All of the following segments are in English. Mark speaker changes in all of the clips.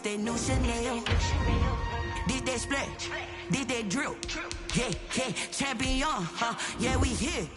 Speaker 1: that new Chanel. Did that split, did that drill. Yeah, yeah, champion, huh? Yeah, we here.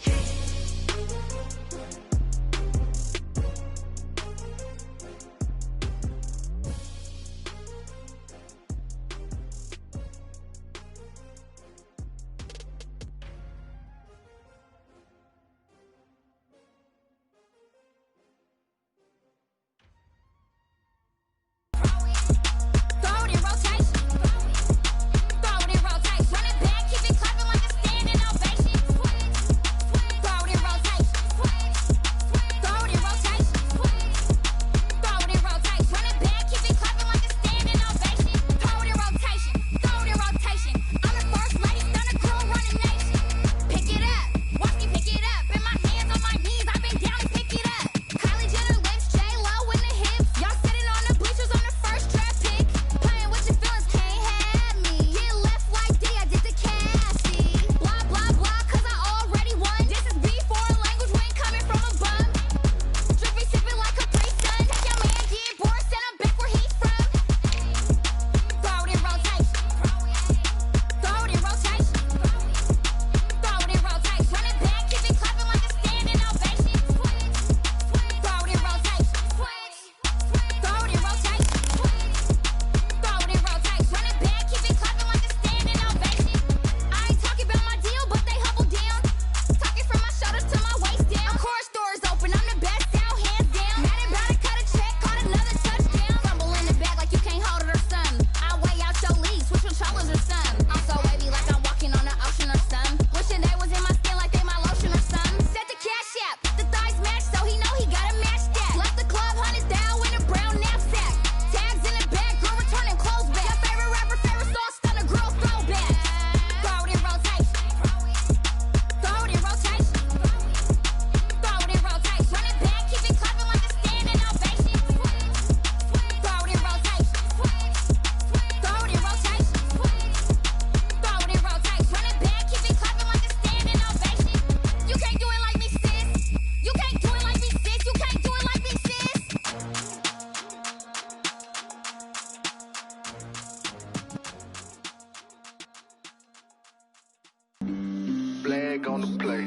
Speaker 2: Flag on the play.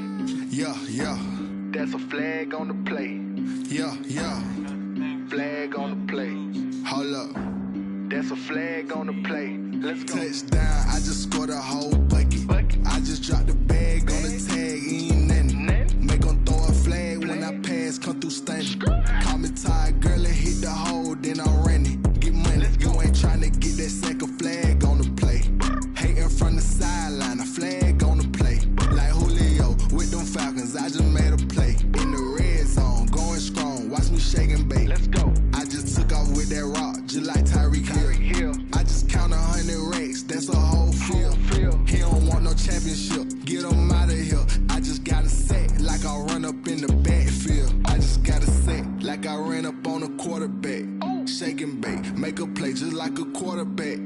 Speaker 3: Yeah, yeah.
Speaker 2: That's a flag on the play.
Speaker 3: Yeah, yeah.
Speaker 2: Flag on the play.
Speaker 3: Hold up.
Speaker 2: That's a flag on the play. Let's go.
Speaker 3: Touchdown, I just scored a whole bucket. I just dropped the bag on the tag, ain't nothing. Make 'em throw a flag when I pass, come through stunning. Call me tired, girl, and hit the hole, then I'm running. Get money, you ain't tryna get that second flag on the play. Hating from the sideline, a flag on the play. Like Julio with them Falcons, I just made a play. In the red zone, going strong, watch me shake and bake.
Speaker 2: Let's go.
Speaker 3: I just took off with that rock, just like Tyreek Hill. I just count 100 racks, that's a whole field. He don't want no championship, get him out of here. I just got a set, like I run up in the backfield. I just got a set, like I ran up on a quarterback. Shake and bake, make a play just like a quarterback.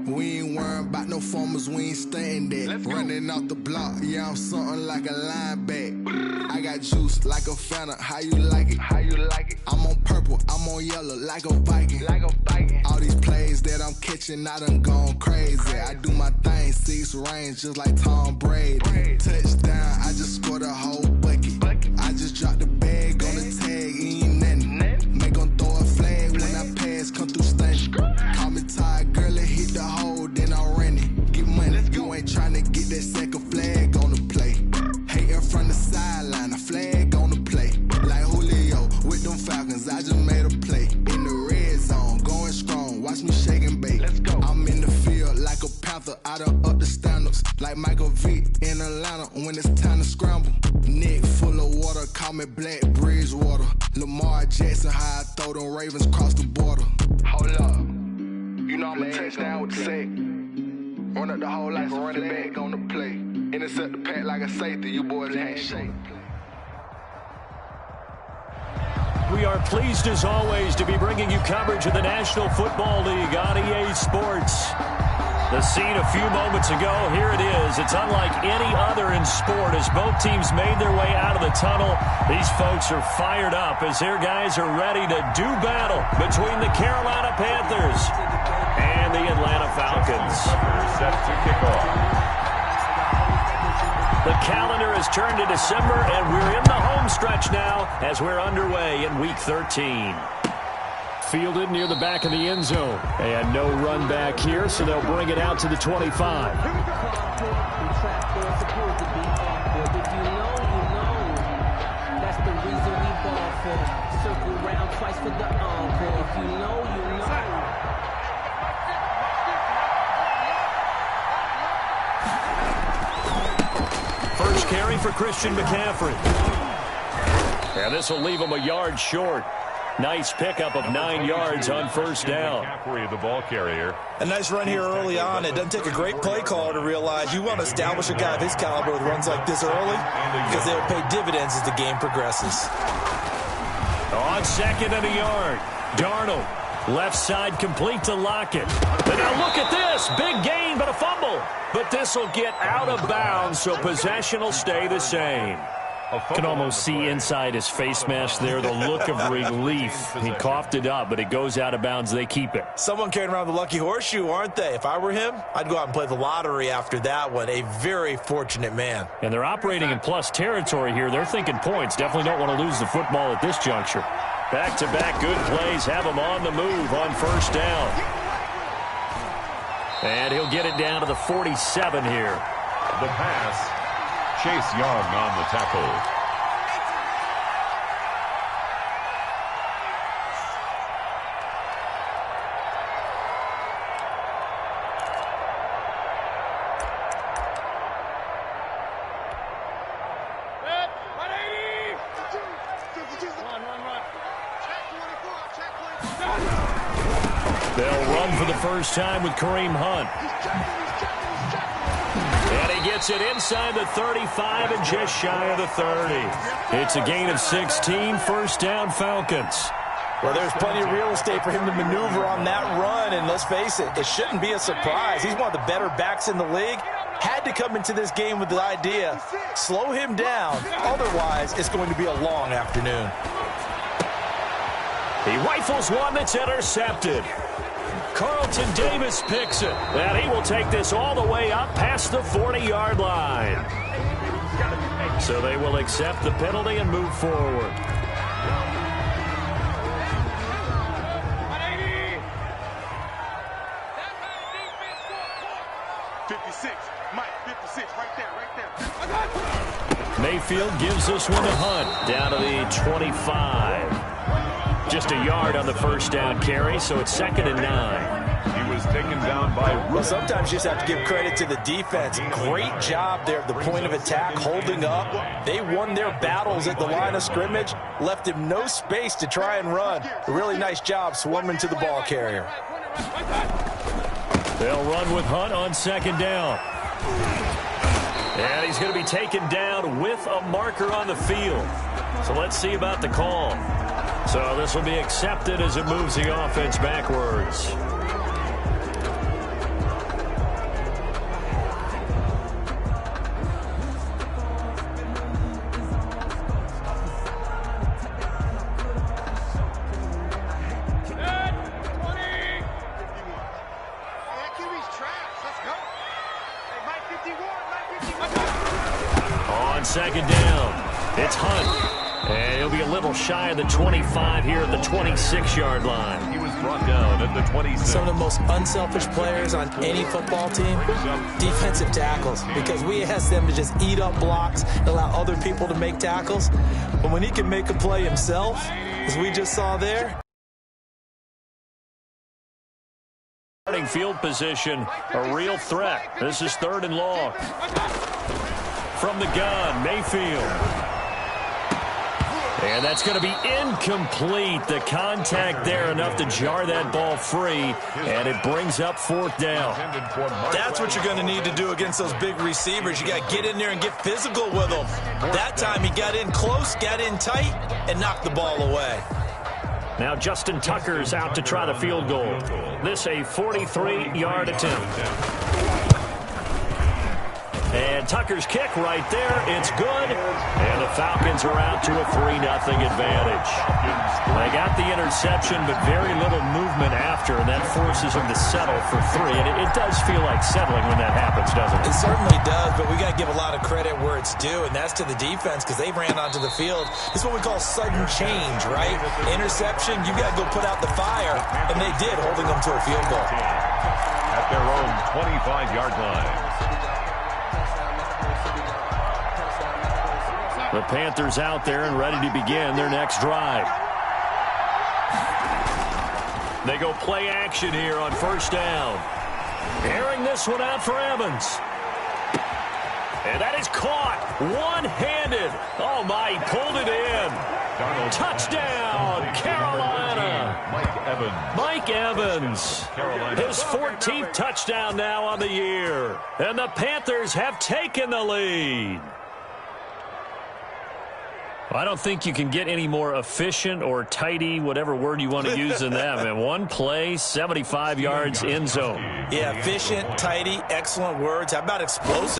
Speaker 3: We ain't worrying about no formers, we ain't staying there. Running off the block, yeah, I'm something like a linebacker. I got juice like a Fanta, how you like it?
Speaker 2: How you like it?
Speaker 3: I'm on purple, I'm on yellow, like a Viking.
Speaker 2: Like a Viking.
Speaker 3: All these plays that I'm catching, I done gone crazy. I do my thing, 6 range, just like Tom Brady. Touchdown, I just scored a whole bucket. I just dropped the bag on the tag, ain't nothing. Make 'em throw a flag when I pass, come through stunning. Call me tired, girl, and hit the hole, then I'm running. Get money, you ain't tryna get that second flag on the play. Hating from the sideline, a flag on the play. Like Julio with them Falcons, I just made a play. In the red zone, going strong, watch me shake and bake.
Speaker 2: Let's go.
Speaker 3: I'm in the field like a Panther, I done up the standards. Like Michael Vick in Atlanta when it's time to scramble. Neck full of water, call me Black Bridgewater. Lamar Jackson, how I throw them Ravens across the border.
Speaker 2: Hold up. You know I'm a touchdown with the sack. Run up the whole like a running back on the play. Intercept the pack like a safety, you boys ain't shake.
Speaker 4: We are pleased as always to be bringing you coverage of the National Football League on EA Sports. The scene a few moments ago, here it is. It's unlike any other in sport as both teams made their way out of the tunnel. These folks are fired up as their guys are ready to do battle between the Carolina Panthers the Atlanta Falcons.
Speaker 5: Set to kick off.
Speaker 4: The calendar has turned to December, and we're in the home stretch now as we're underway in Week 13. Fielded near the back of the end zone. And no run back here, so they'll bring it out to the 25. First carry for Christian McCaffrey. And this will leave him a yard short. Nice pickup of 9 yards on first down.
Speaker 5: McCaffrey, the ball carrier.
Speaker 6: A nice run here early on. It doesn't take a great play caller to realize you want to establish a guy of his caliber with runs like this early because they'll pay dividends as the game progresses.
Speaker 4: On second and a yard, Darnold. Left side complete to Lockett. And now look at this. Big gain, but a fumble. But this will get out of bounds, so possession will stay the same. Can almost see inside his face mask there the look of relief. He coughed it up, but it goes out of bounds. They keep it.
Speaker 6: Someone carrying around the lucky horseshoe, aren't they? If I were him, I'd go out and play the lottery after that one. A very fortunate man. And
Speaker 4: they're operating in plus territory here. They're thinking points. Definitely don't want to lose the football at this juncture. Back-to-back good plays have him on the move on first down. And he'll get it down to the 47 here.
Speaker 5: The pass. Chase Young on the tackle.
Speaker 4: They'll run for the first time with Kareem Hunt. And he gets it inside the 35 and just shy of the 30. It's a gain of 16, first down Falcons.
Speaker 6: Well, there's plenty of real estate for him to maneuver on that run, and let's face it, it shouldn't be a surprise. He's one of the better backs in the league. Had to come into this game with the idea, slow him down, otherwise it's going to be a long afternoon.
Speaker 4: He rifles one that's intercepted. Carlton Davis picks it. And he will take this all the way up past the 40-yard line. So they will accept the penalty and move forward. Mayfield gives this one to Hunt down to the 25. Just a yard on the first down carry, so it's 2nd and 9.
Speaker 5: He was taken down by...
Speaker 6: Well, sometimes you just have to give credit to the defense. Great job there at the point of attack, holding up. They won their battles at the line of scrimmage, left him no space to try and run. A really nice job swarming to the ball carrier.
Speaker 4: They'll run with Hunt on 2nd down. And he's going to be taken down with a marker on the field. So let's see about the call. So this will be accepted as it moves the offense backwards. On 2nd down, it's Hunt. And he'll be a little shy of the 25 here at the 26-yard line.
Speaker 5: He was brought down at the 26.
Speaker 6: Some of the most unselfish players on any football team, defensive tackles, because we ask them to just eat up blocks and allow other people to make tackles. But when he can make a play himself, as we just saw there.
Speaker 4: Starting field position, a real threat. This is 3rd and long. From the gun, Mayfield. And that's going to be incomplete. The contact there enough to jar that ball free, and it brings up 4th down.
Speaker 6: That's what you're going to need to do against those big receivers. You got to get in there and get physical with them. That time he got in close, got in tight, and knocked the ball away.
Speaker 4: Now Justin Tucker's out to try the field goal. This a 43-yard attempt. And Tucker's kick right there. It's good. And the Falcons are out to a 3-0 advantage. They got the interception, but very little movement after, and that forces them to settle for 3. And it does feel like settling when that happens, doesn't it?
Speaker 6: It certainly does, but we got to give a lot of credit where it's due, and that's to the defense because they ran onto the field. This is what we call sudden change, right? Interception, you got to go put out the fire, and they did, holding them to a field goal.
Speaker 5: At their own 25-yard line.
Speaker 4: The Panthers out there and ready to begin their next drive. They go play action here on first down. Airing this one out for Evans. And that is caught one-handed. Oh, my, he pulled it in. Touchdown, Carolina. Mike Evans. His 14th touchdown now on the year. And the Panthers have taken the lead. I don't think you can get any more efficient or tidy, whatever word you want to use in that. And one play, 75 yards, end zone.
Speaker 6: Yeah, efficient, tidy, excellent words. How about explosive?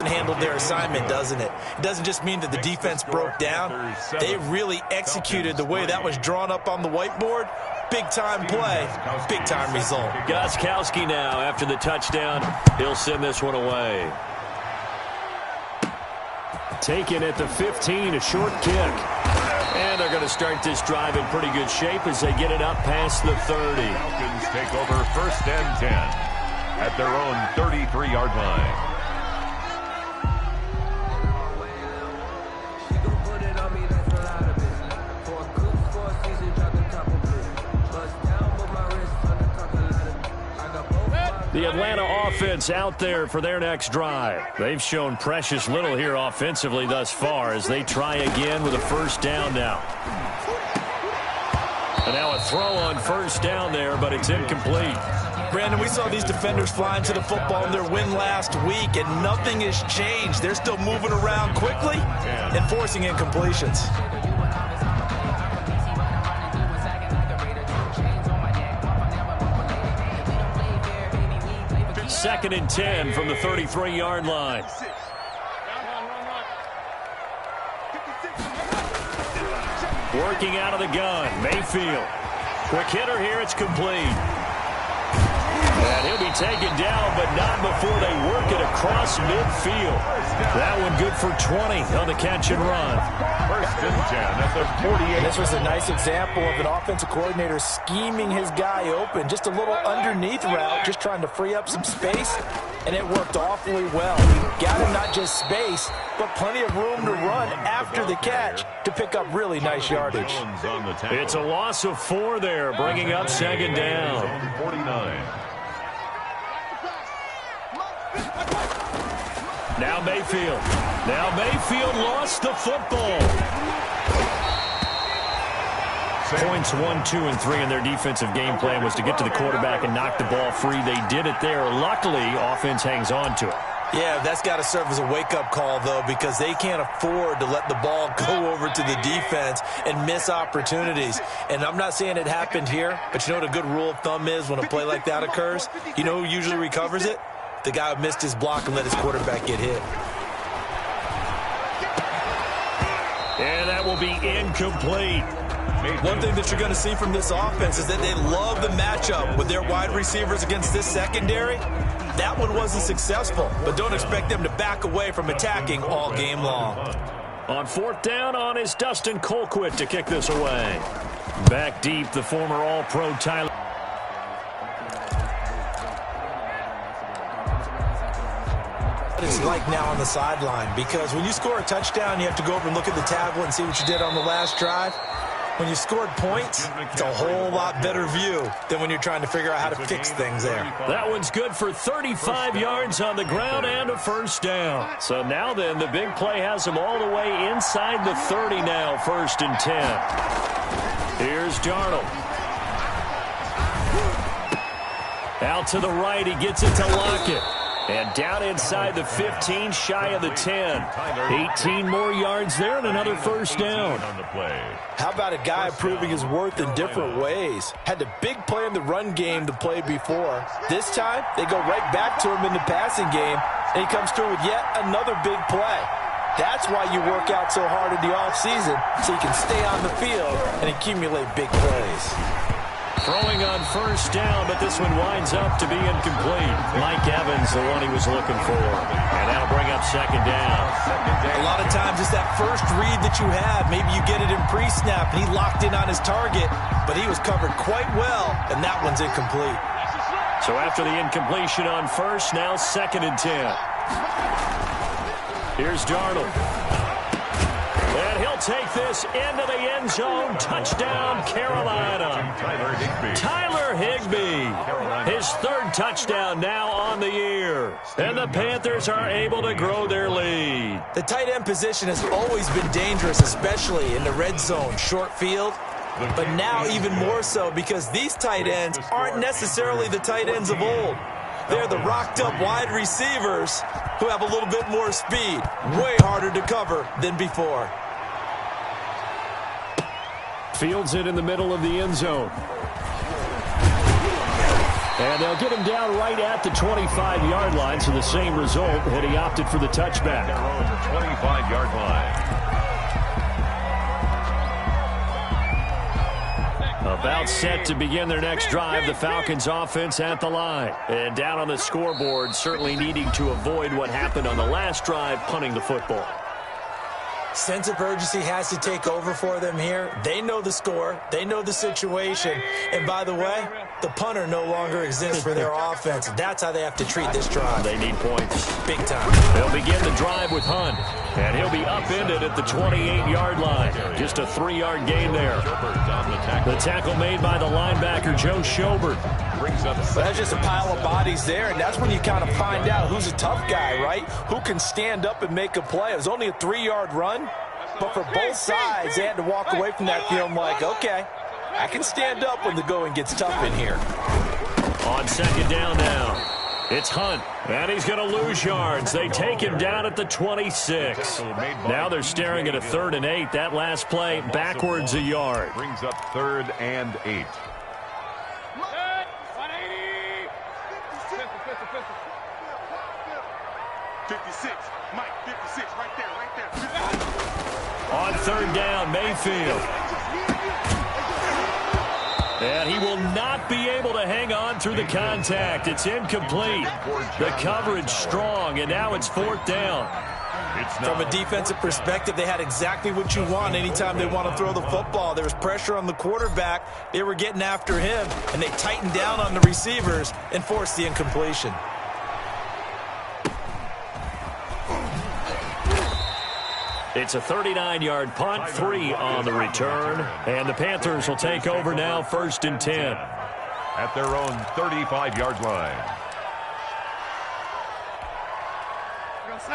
Speaker 6: Handled their assignment, doesn't it? It doesn't just mean that the defense broke down. They really executed the way that was drawn up on the whiteboard. Big-time play, big-time result.
Speaker 4: Gostkowski now after the touchdown. He'll send this one away. Taken at the 15, a short kick. And they're going to start this drive in pretty good shape as they get it up past the 30.
Speaker 5: Falcons take over first and 10 at their own 33-yard line.
Speaker 4: The Atlanta offense out there for their next drive. They've shown precious little here offensively thus far as they try again with a first down now. And now a throw on first down there, but it's incomplete.
Speaker 6: Brandon, we saw these defenders flying to the football in their win last week, and nothing has changed. They're still moving around quickly and forcing incompletions.
Speaker 4: Second and 10 from the 33-yard line. Working out of the gun, Mayfield. Quick hitter here, it's complete. And he'll be taken down, but not before they work it across midfield. That one good for 20 on the catch and run.
Speaker 5: First and 10 at the 48.
Speaker 6: This was a nice example of an offensive coordinator scheming his guy open. Just a little underneath route, just trying to free up some space, and it worked awfully well. Got him not just space, but plenty of room to run after the catch to pick up really nice yardage.
Speaker 4: It's a loss of 4 there, bringing up second down.
Speaker 5: 49.
Speaker 4: Now Mayfield. Lost the football. Points 1, 2, and 3 in their defensive game plan was to get to the quarterback and knock the ball free. They did it there. Luckily, offense hangs on to it.
Speaker 6: Yeah, that's got to serve as a wake-up call, though, because they can't afford to let the ball go over to the defense and miss opportunities. And I'm not saying it happened here, but you know what a good rule of thumb is when a play like that occurs? You know who usually recovers it? The guy who missed his block and let his quarterback get hit.
Speaker 4: And that will be incomplete.
Speaker 6: One thing that you're going to see from this offense is that they love the matchup with their wide receivers against this secondary. That one wasn't successful, but don't expect them to back away from attacking all game long.
Speaker 4: On fourth down on is Dustin Colquitt to kick this away. Back deep, the former All-Pro Tyler.
Speaker 6: What it's like now on the sideline, because when you score a touchdown, you have to go over and look at the tablet and see what you did on the last drive. When you scored points, it's a whole lot better view than when you're trying to figure out how to fix things there.
Speaker 4: That one's good for 35 yards on the ground and a first down. So now then, the big play has them all the way inside the 30 now, first and 10. Here's Darnold. Out to the right, he gets it to Lockett. And down inside the 15, shy of the 10. 18 more yards there and another first down.
Speaker 6: How about a guy proving his worth in different ways? Had a big play in the run game the play before. This time, they go right back to him in the passing game, and he comes through with yet another big play. That's why you work out so hard in the offseason, so you can stay on the field and accumulate big plays.
Speaker 4: Throwing on first down, but this one winds up to be incomplete. Mike Evans, the one he was looking for. And that'll bring up second down.
Speaker 6: A lot of times it's that first read that you have. Maybe you get it in pre-snap, and he locked in on his target, but he was covered quite well, and that one's incomplete.
Speaker 4: So after the incompletion on first, now second and 10. Here's Darnold. And he'll take this into the end zone. Touchdown, Carolina. Tyler Higbee. His third touchdown now on the year. And the Panthers are able to grow their lead.
Speaker 6: The tight end position has always been dangerous, especially in the red zone, short field. But now even more so because these tight ends aren't necessarily the tight ends of old. They're the rocked-up wide receivers who have a little bit more speed. Way harder to cover than before.
Speaker 4: Fields it in the middle of the end zone. And they'll get him down right at the 25-yard line, so the same result, and he opted for the touchback.
Speaker 5: 25-yard line.
Speaker 4: About set to begin their next drive, the Falcons offense at the line. And down on the scoreboard, certainly needing to avoid what happened on the last drive, punting the football.
Speaker 6: Sense of urgency has to take over for them here. They know the score. They know the situation. And by the way, the punter no longer exists for their offense. That's how they have to treat this drive.
Speaker 4: They need points.
Speaker 6: Big time.
Speaker 4: They'll begin the drive with Hunt. And he'll be upended at the 28-yard line. Just a 3-yard gain there. The tackle made by the linebacker, Joe Schobert.
Speaker 6: That's just a pile of bodies there, and that's when you kind of find out who's a tough guy, right? Who can stand up and make a play. It was only a 3-yard run, but for both sides, they had to walk away from that feeling like, okay, I can stand up when the going gets tough in here.
Speaker 4: On second down now. It's Hunt, and he's going to lose yards. They take him down at the 26. Now they're staring at a 3rd and 8. That last play, backwards a yard.
Speaker 5: Brings up 3rd and 8.
Speaker 4: On third down, Mayfield. And he will not be able to hang on through the contact. It's incomplete. The coverage strong, and now it's 4th down.
Speaker 6: From a defensive perspective, they had exactly what you want anytime they want to throw the football. There was pressure on the quarterback. They were getting after him, and they tightened down on the receivers and forced the incompletion.
Speaker 4: It's a 39-yard punt, 3 on the return. And the Panthers will take over now, 1st and 10.
Speaker 5: At their own 35-yard line.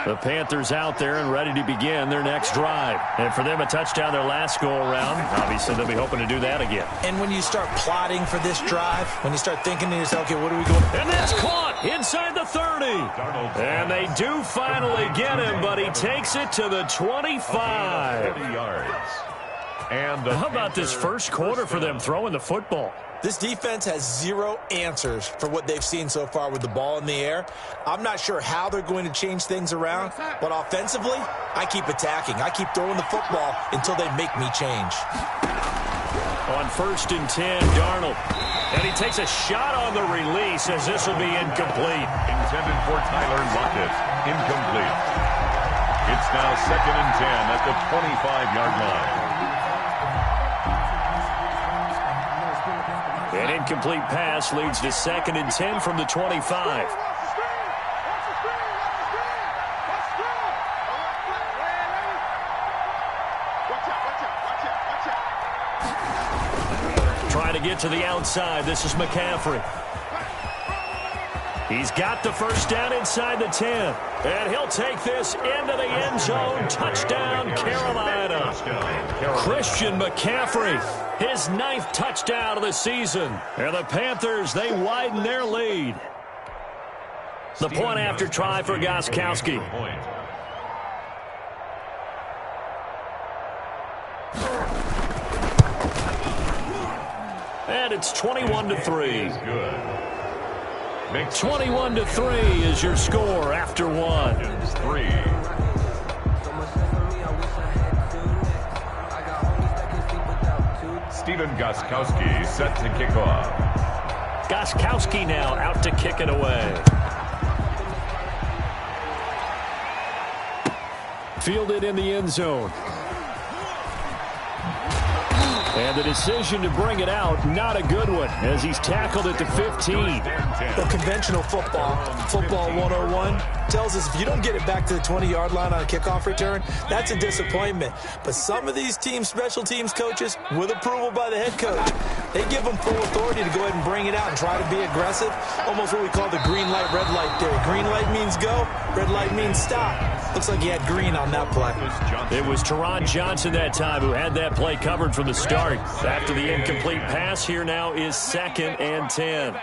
Speaker 4: The Panthers out there and ready to begin their next drive. And for them, a touchdown their last go-around. Obviously, they'll be hoping to do that again.
Speaker 6: And when you start plotting for this drive, when you start thinking to yourself, okay, what are we going to do?
Speaker 4: And that's caught inside the 30. And they do finally get him, but he takes it to the 25.
Speaker 5: 30 yards. And
Speaker 4: how about this first quarter for them throwing the football?
Speaker 6: This defense has 0 answers for what they've seen so far with the ball in the air. I'm not sure how they're going to change things around, but offensively, I keep attacking. I keep throwing the football until they make me change.
Speaker 4: On 1st and 10, Darnold. And he takes a shot on the release as this will be incomplete.
Speaker 5: Intended for Tyler Lockett. Incomplete. It's now 2nd and 10 at the 25-yard line.
Speaker 4: An incomplete pass leads to 2nd and 10 from the 25. Trying to get to the outside. This is McCaffrey. He's got the first down inside the 10. And he'll take this into the end zone. Touchdown, Carolina. Christian McCaffrey, his 9th touchdown of the season. And the Panthers, they widen their lead. The point after try for Gostkowski. And it's 21-3. 21-3 is your score after one.
Speaker 5: 3. Stephen Gostkowski set to kick off.
Speaker 4: Gostkowski now out to kick it away. Fielded in the end zone. And the decision to bring it out, not a good one, as he's tackled at the 15.
Speaker 6: Well, conventional football 101, tells us if you don't get it back to the 20-yard line on a kickoff return, that's a disappointment. But some of these teams, special teams coaches, with approval by the head coach, they give them full authority to go ahead and bring it out and try to be aggressive. Almost what we call the green light, red light theory. Green light means go, red light means stop. Looks like he had green on that play.
Speaker 4: It was Teron Johnson that time who had that play covered from the start. After the incomplete pass, here now is 2nd and 10.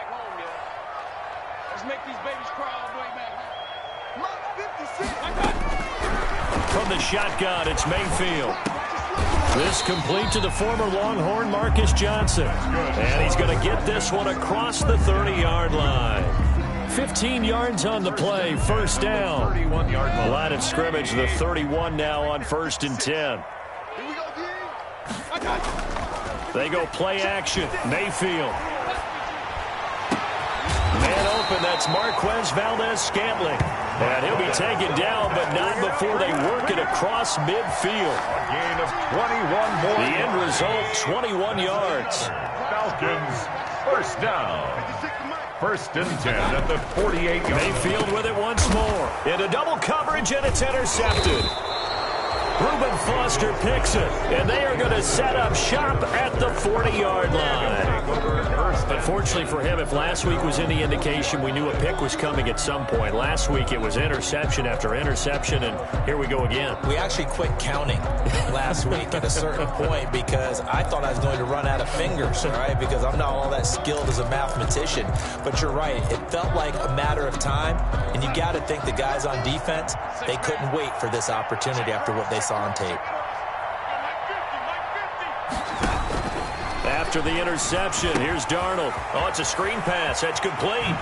Speaker 4: From the shotgun, it's Mayfield. This complete to the former Longhorn Marcus Johnson. And he's going to get this one across the 30-yard line. 15 yards on the play, first down. Line of scrimmage, the 31 now on 1st and 10. They go play action. Mayfield. Man open, that's Marquez Valdez-Scantling. And he'll be taken down, but not before they work it across midfield.
Speaker 5: A gain of 21 more.
Speaker 4: The end result, 21 yards.
Speaker 5: Falcons, first down. 1st and 10 at the 48-yard line.
Speaker 4: Mayfield with it once more. Into double coverage, and it's intercepted. Reuben Foster picks it, and they are going to set up shop at the 40-yard line. Unfortunately for him, if last week was any indication, we knew a pick was coming at some point. Last week it was interception after interception, and here we go again.
Speaker 6: We actually quit counting last week at a certain point because I thought I was going to run out of fingers, all right, because I'm not all that skilled as a mathematician. But you're right. It felt like a matter of time, and you got to think the guys on defense, they couldn't wait for this opportunity after what they saw on tape.
Speaker 4: After the interception, here's Darnold. Oh, it's a screen pass. That's complete.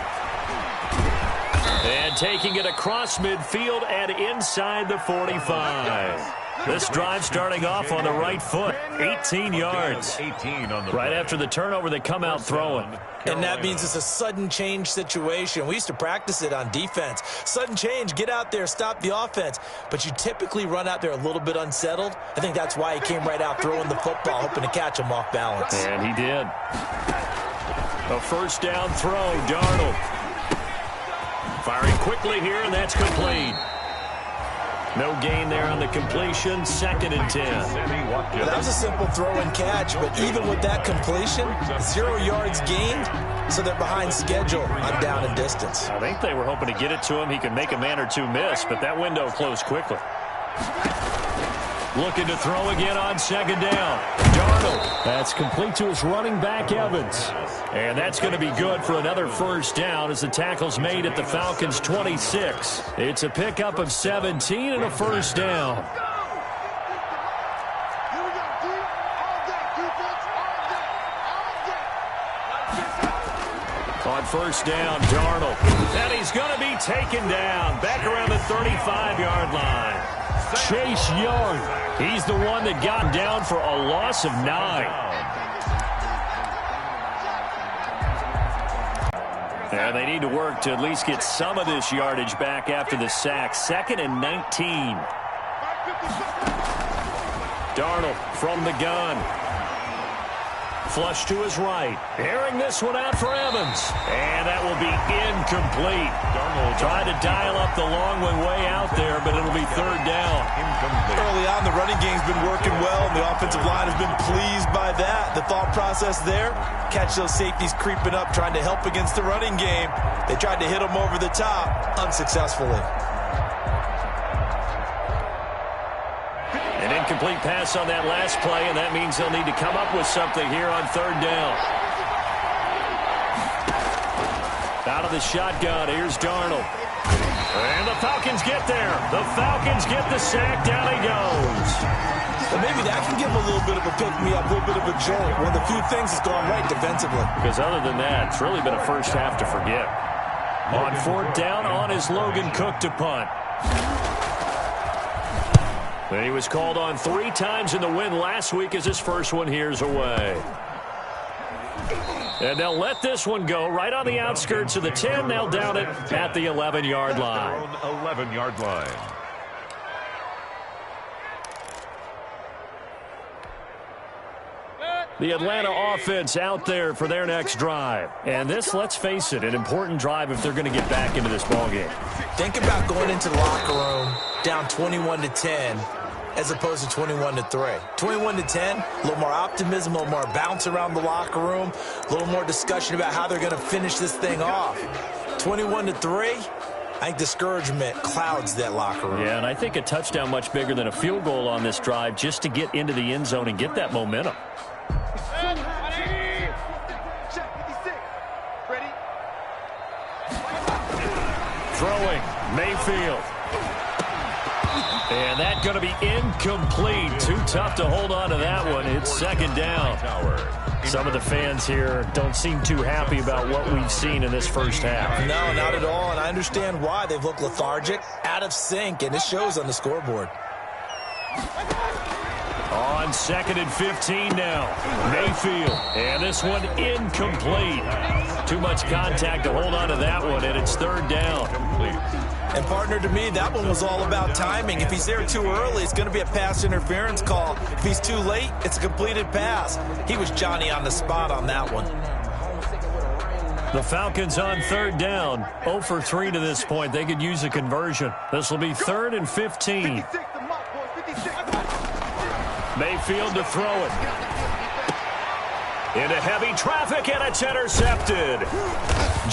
Speaker 4: And taking it across midfield and inside the 45. This drive starting off on the right foot. 18 yards.
Speaker 5: 18 on the
Speaker 4: right after the turnover, they come out throwing.
Speaker 6: And that means it's a sudden change situation. We used to practice it on defense. Sudden change, get out there, stop the offense. But you typically run out there a little bit unsettled. I think that's why he came right out throwing the football, hoping to catch him off balance.
Speaker 4: And he did. A first down throw, Darnold. Firing quickly here, and that's complete. No gain there on the completion. 2nd and 10.
Speaker 6: Well, that was a simple throw and catch, but even with that completion, 0 yards gained, so they're behind schedule on down and distance.
Speaker 4: I think they were hoping to get it to him. He could make a man or two miss, but that window closed quickly. Looking to throw again on 2nd down. Darnold. That's complete to his running back, Evans. And that's going to be good for another first down as the tackle's made at the Falcons' 26. It's a pickup of 17 and a first down. On first down, Darnold. And he's going to be taken down back around the 35-yard line. Chase Young. He's the one that got down for a loss of 9. And they need to work to at least get some of this yardage back after the sack. 2nd and 19. Darnold from the gun. Flush to his right. Airing this one out for Evans. And that will be incomplete. Darnold tried to dial up the long one way out there, but it'll be 3rd down.
Speaker 5: Incomplete.
Speaker 6: Early on, the running game's been working well, and the offensive line has been pleased by that. The thought process there, catch those safeties creeping up, trying to help against the running game. They tried to hit them over the top, unsuccessfully.
Speaker 4: An incomplete pass on that last play, and that means they'll need to come up with something here on 3rd down. Out of the shotgun, here's Darnold. And the Falcons get there. The Falcons get the sack. Down he goes.
Speaker 6: Well, maybe that can give him a little bit of a pick-me-up, a little bit of a jolt. One of the few things that's gone right defensively.
Speaker 4: Because other than that, it's really been a first half to forget. On 4th down, on is Logan Cook to punt. And he was called on 3 times in the win last week as his first one here's away. And they'll let this one go right on the outskirts of the 10. They'll down it at the 11-yard line.
Speaker 5: 11-yard line.
Speaker 4: The Atlanta offense out there for their next drive. And this, let's face it, an important drive if they're going to get back into this ballgame.
Speaker 6: Think about going into the locker room down 21-10 as opposed to 21-3. 21-10, a little more optimism, a little more bounce around the locker room, a little more discussion about how they're going to finish this thing off. 21-3, I think discouragement clouds that locker room.
Speaker 4: Yeah, and I think a touchdown much bigger than a field goal on this drive just to get into the end zone and get that momentum. Throwing, Mayfield. And that's going to be incomplete. Too tough to hold on to that one. It's 2nd down. Some of the fans here don't seem too happy about what we've seen in this first half.
Speaker 6: No, not at all, and I understand why. They've looked lethargic, out of sync, and it shows on the scoreboard.
Speaker 4: On 2nd and 15 now. Mayfield. And this one incomplete. Too much contact to hold on to that one, and it's 3rd down.
Speaker 6: And, partner, to me, that one was all about timing. If he's there too early, it's going to be a pass interference call. If he's too late, it's a completed pass. He was Johnny on the spot on that one.
Speaker 4: The Falcons on 3rd down. 0 for 3 to this point. They could use a conversion. This will be 3rd and 15. Mayfield to throw it. Into heavy traffic, and it's intercepted.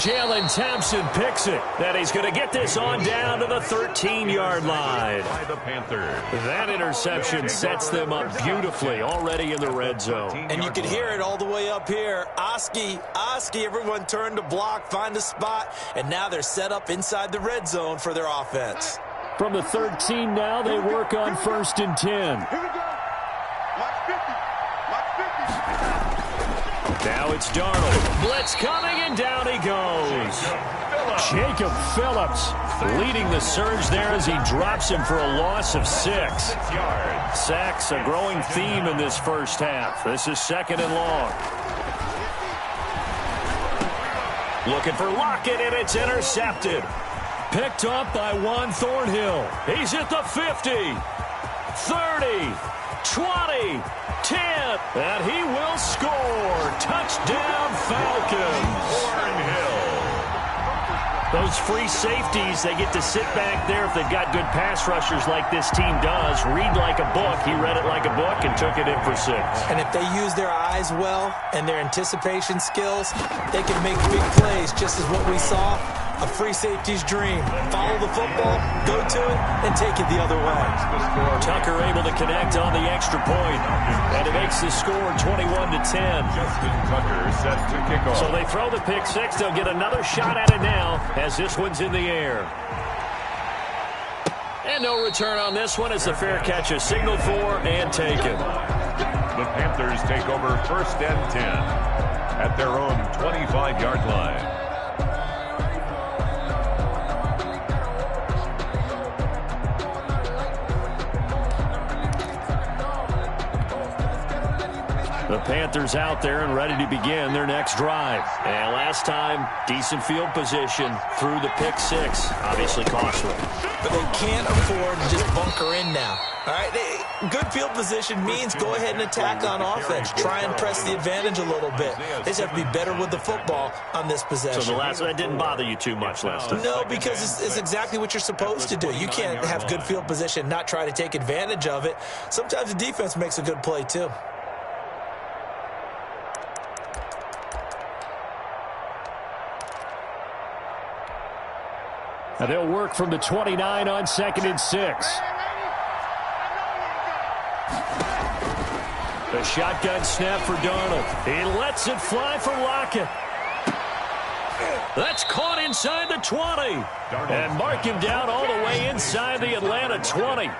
Speaker 4: Jalen Thompson picks it. Then he's going to get this on down to the 13-yard line.
Speaker 5: By the Panthers.
Speaker 4: That interception sets them up beautifully already in the red zone.
Speaker 6: And you can hear it all the way up here. Oski, everyone turned to block, find a spot, and now they're set up inside the red zone for their offense.
Speaker 4: From the 13 now, they work on 1st and 10. Now it's Darnold. Blitz coming, and down he goes. Jacob Phillips leading the surge there as he drops him for a loss of 6. Sacks, a growing theme in this first half. This is 2nd and long. Looking for Lockett, and it's intercepted. Picked up by Juan Thornhill. He's at the 50, 30, 20, 10, and he will score. Touchdown, Falcons.
Speaker 5: Thornhill.
Speaker 4: Those free safeties, they get to sit back there if they've got good pass rushers like this team does. Read like a book. He read it like a book and took it in for 6.
Speaker 6: And if they use their eyes well and their anticipation skills, they can make big plays, just as what we saw. A free safety's dream. Follow the football, go to it, and take it the other way.
Speaker 4: Tucker able to connect on the extra point, and it makes the score 21-10.
Speaker 5: Justin Tucker set to kick off.
Speaker 4: So they throw the pick 6. They'll get another shot at it now as this one's in the air. And no return on this one as the fair catch is signaled for and taken.
Speaker 5: The Panthers take over 1st and 10 at their own 25-yard line.
Speaker 4: The Panthers out there and ready to begin their next drive. And last time, decent field position through the pick 6. Obviously costly.
Speaker 6: But they can't afford to just bunker in now. All right, good field position means go ahead and attack on offense. Try and press the advantage a little bit. They just have to be better with the football on this possession.
Speaker 4: So the last one didn't bother you too much last time?
Speaker 6: No, because it's exactly what you're supposed to do. You can't have good field position and not try to take advantage of it. Sometimes the defense makes a good play too.
Speaker 4: And they'll work from the 29 on 2nd and 6. The shotgun snap for Darnold. He lets it fly for Lockett. That's caught inside the 20. And mark him down all the way inside the Atlanta 20.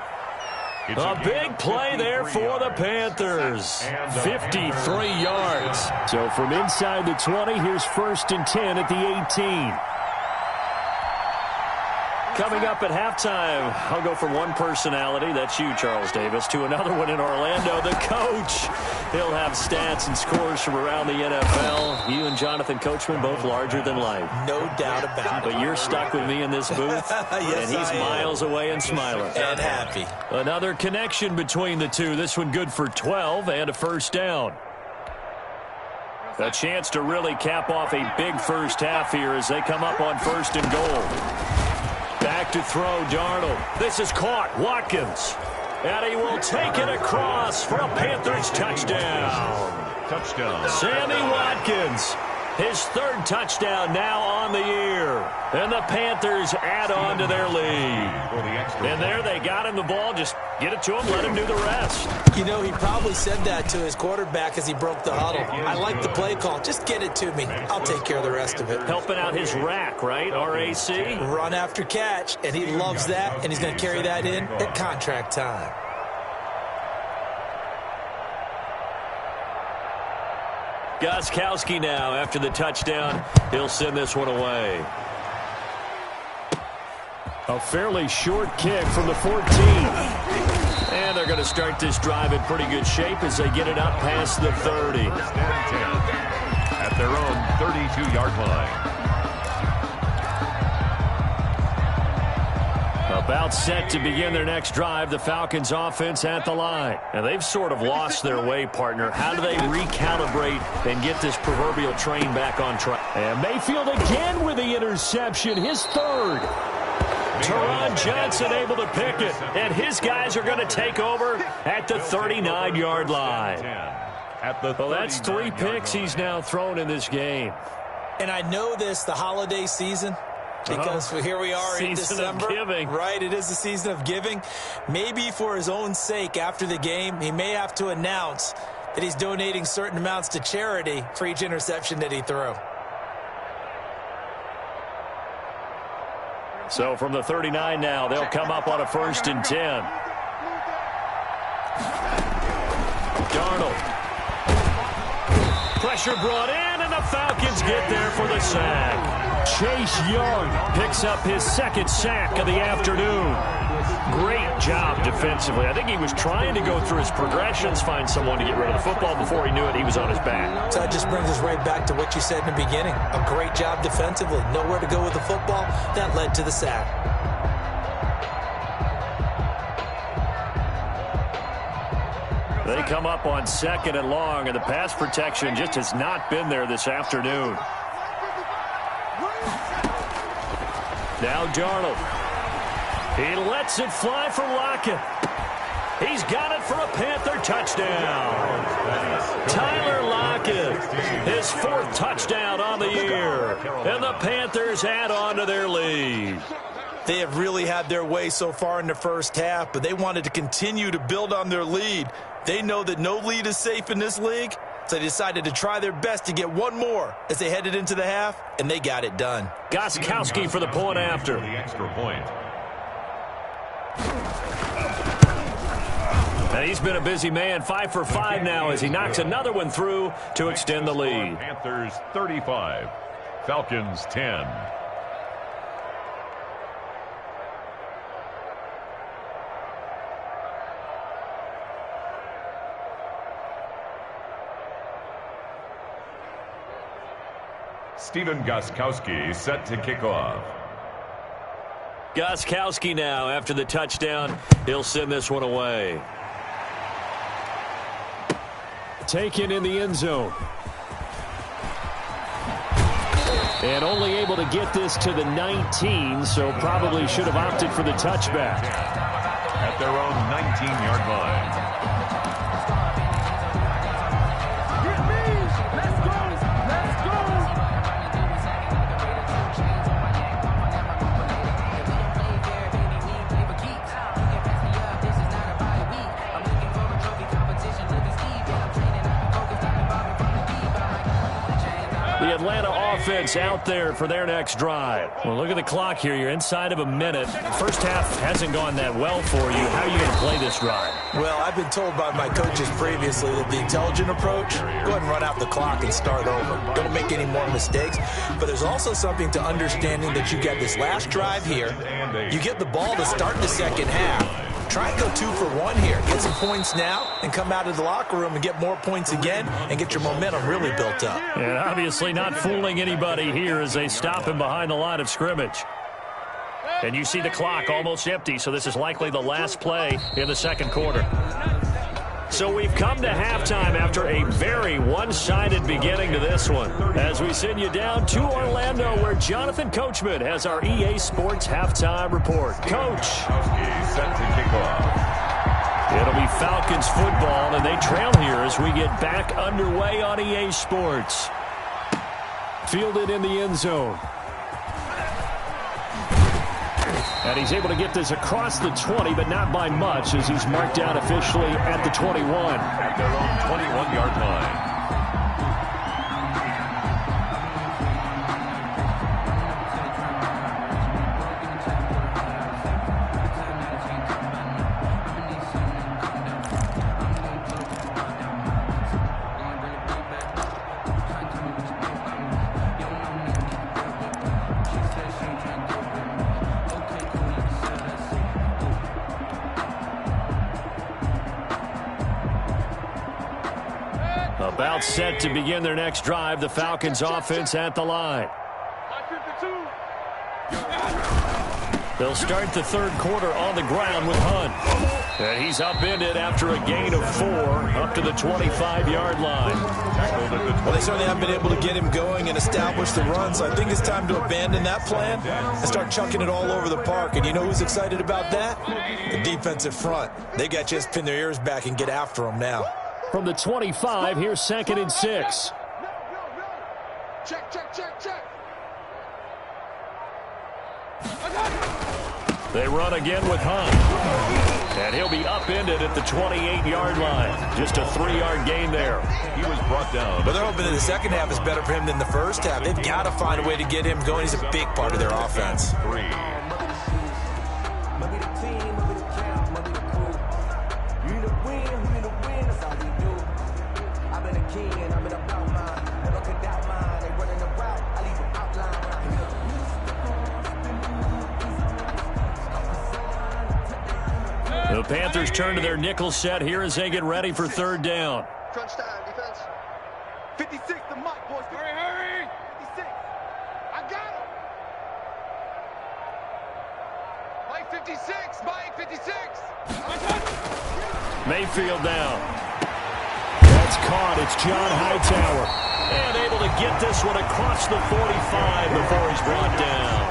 Speaker 4: A big play there for the Panthers. 53 yards. So from inside the 20, here's 1st and 10 at the 18. Coming up at halftime, I'll go from one personality, that's you, Charles Davis, to another one in Orlando, the coach. He'll have stats and scores from around the NFL. You and Jonathan Coachman, both larger than life.
Speaker 6: No doubt about it.
Speaker 4: But you're stuck with me in this booth,
Speaker 6: yes,
Speaker 4: and he's miles away and smiling.
Speaker 6: And happy.
Speaker 4: Another connection between the two. This one good for 12 and a first down. A chance to really cap off a big first half here as they come up on 1st and goal. Back to throw, Darnold. This is caught. Watkins. And he will take it across for a Panthers touchdown.
Speaker 5: Touchdown.
Speaker 4: Sammy Watkins. His 3rd touchdown now on the year. And the Panthers add on to their lead. And there they got him the ball. Just get it to him, let him do the rest.
Speaker 6: You know, he probably said that to his quarterback as he broke the huddle. I like the play call. Just get it to me. I'll take care of the rest of it.
Speaker 4: Helping out his rack, right? RAC.
Speaker 6: Run after catch, and he loves that, and he's going to carry that in at contract time.
Speaker 4: Gostkowski now after the touchdown. He'll send this one away. A fairly short kick from the 14. And they're going to start this drive in pretty good shape as they get it up past the 30.
Speaker 5: At their own 32-yard line.
Speaker 4: About set to begin their next drive, the Falcons offense at the line. And they've sort of lost their way, partner. How do they recalibrate and get this proverbial train back on track? And Mayfield again with the interception, his 3rd. Teron Johnson able to pick it, and his guys are going to take over at the 39-yard line. Well, that's 3 picks he's now thrown in this game.
Speaker 6: And I know this, the holiday season, because here we are in December. Right, it is the season of giving. Maybe for his own sake after the game, he may have to announce that he's donating certain amounts to charity for each interception that he threw.
Speaker 4: So from the 39 now, they'll come up on a 1st and 10. Darnold. Pressure brought in, and the Falcons get there for the sack. Chase Young picks up his 2nd sack of the afternoon. Great job defensively. I think he was trying to go through his progressions, find someone to get rid of the football. Before he knew it, he was on his back.
Speaker 6: So that just brings us right back to what you said in the beginning. A great job defensively. Nowhere to go with the football. That led to the sack.
Speaker 4: They come up on 2nd and long, and the pass protection just has not been there this afternoon. Now Darnold. He lets it fly for Lockett. He's got it for a Panther touchdown. Tyler Lockett, his 4th touchdown on the year. And the Panthers add on to their lead.
Speaker 6: They have really had their way so far in the first half, but they wanted to continue to build on their lead. They know that no lead is safe in this league, so they decided to try their best to get one more as they headed into the half, and they got it done.
Speaker 4: Gostkowski for the point after.
Speaker 5: The extra point.
Speaker 4: And he's been a busy man, 5 for 5 now as he knocks another one through to extend the lead.
Speaker 5: Panthers 35, Falcons 10. Stephen Gostkowski set to kick off.
Speaker 4: Gostkowski now after the touchdown. He'll send this one away. Taken in the end zone. And only able to get this to the 19, so probably should have opted for the touchback.
Speaker 5: At their own 19-yard line.
Speaker 4: The Atlanta offense out there for their next drive. Well, look at the clock here. You're inside of a minute. First half hasn't gone that well for you. How are you going to play this drive?
Speaker 6: Well, I've been told by my coaches previously that the intelligent approach, go ahead and run out the clock and start over. Don't make any more mistakes. But there's also something to understanding that you got this last drive here. You get the ball to start the second half. Try and go 2 for 1 here. Get some points now and come out of the locker room and get more points again and get your momentum really built up.
Speaker 4: And obviously not fooling anybody here as they stop him behind the line of scrimmage. And you see the clock almost empty, so this is likely the last play in the second quarter. So we've come to halftime after a very one-sided beginning to this one. As we send you down to Orlando, where Jonathan Coachman has our EA Sports halftime report. Coach.
Speaker 5: Set to kick off.
Speaker 4: It'll be Falcons football, and they trail here as we get back underway on EA Sports. Fielded in the end zone. And he's able to get this across the 20, but not by much, as he's marked down officially at the 21.
Speaker 5: At their own 21-yard line.
Speaker 4: About set to begin their next drive, the Falcons offense at the line. They'll start the third quarter on the ground with Hunt. And he's upended after a gain of 4 up to the 25-yard line.
Speaker 6: Well, they certainly haven't been able to get him going and establish the run, so I think it's time to abandon that plan and start chucking it all over the park. And you know who's excited about that? The defensive front. They got to just pin their ears back and get after him now.
Speaker 4: From the 25, here's 2nd and 6.
Speaker 2: Check, check, check, check.
Speaker 4: They run again with Hunt. And he'll be upended at the 28-yard line. Just a 3-yard gain there.
Speaker 5: He was brought down.
Speaker 6: But they're hoping that the second half is better for him than the first half. They've got to find a way to get him going. He's a big part of their offense.
Speaker 5: 3.
Speaker 4: The Panthers turn to their nickel set here as they get ready for third down.
Speaker 2: Crunch time, defense. 56, the mark, boys. Hurry, hurry. 56. I got him. Mike 56. Mike 56.
Speaker 4: Mayfield down. That's caught. It's John Hightower. And able to get this one across the 45 before he's brought down.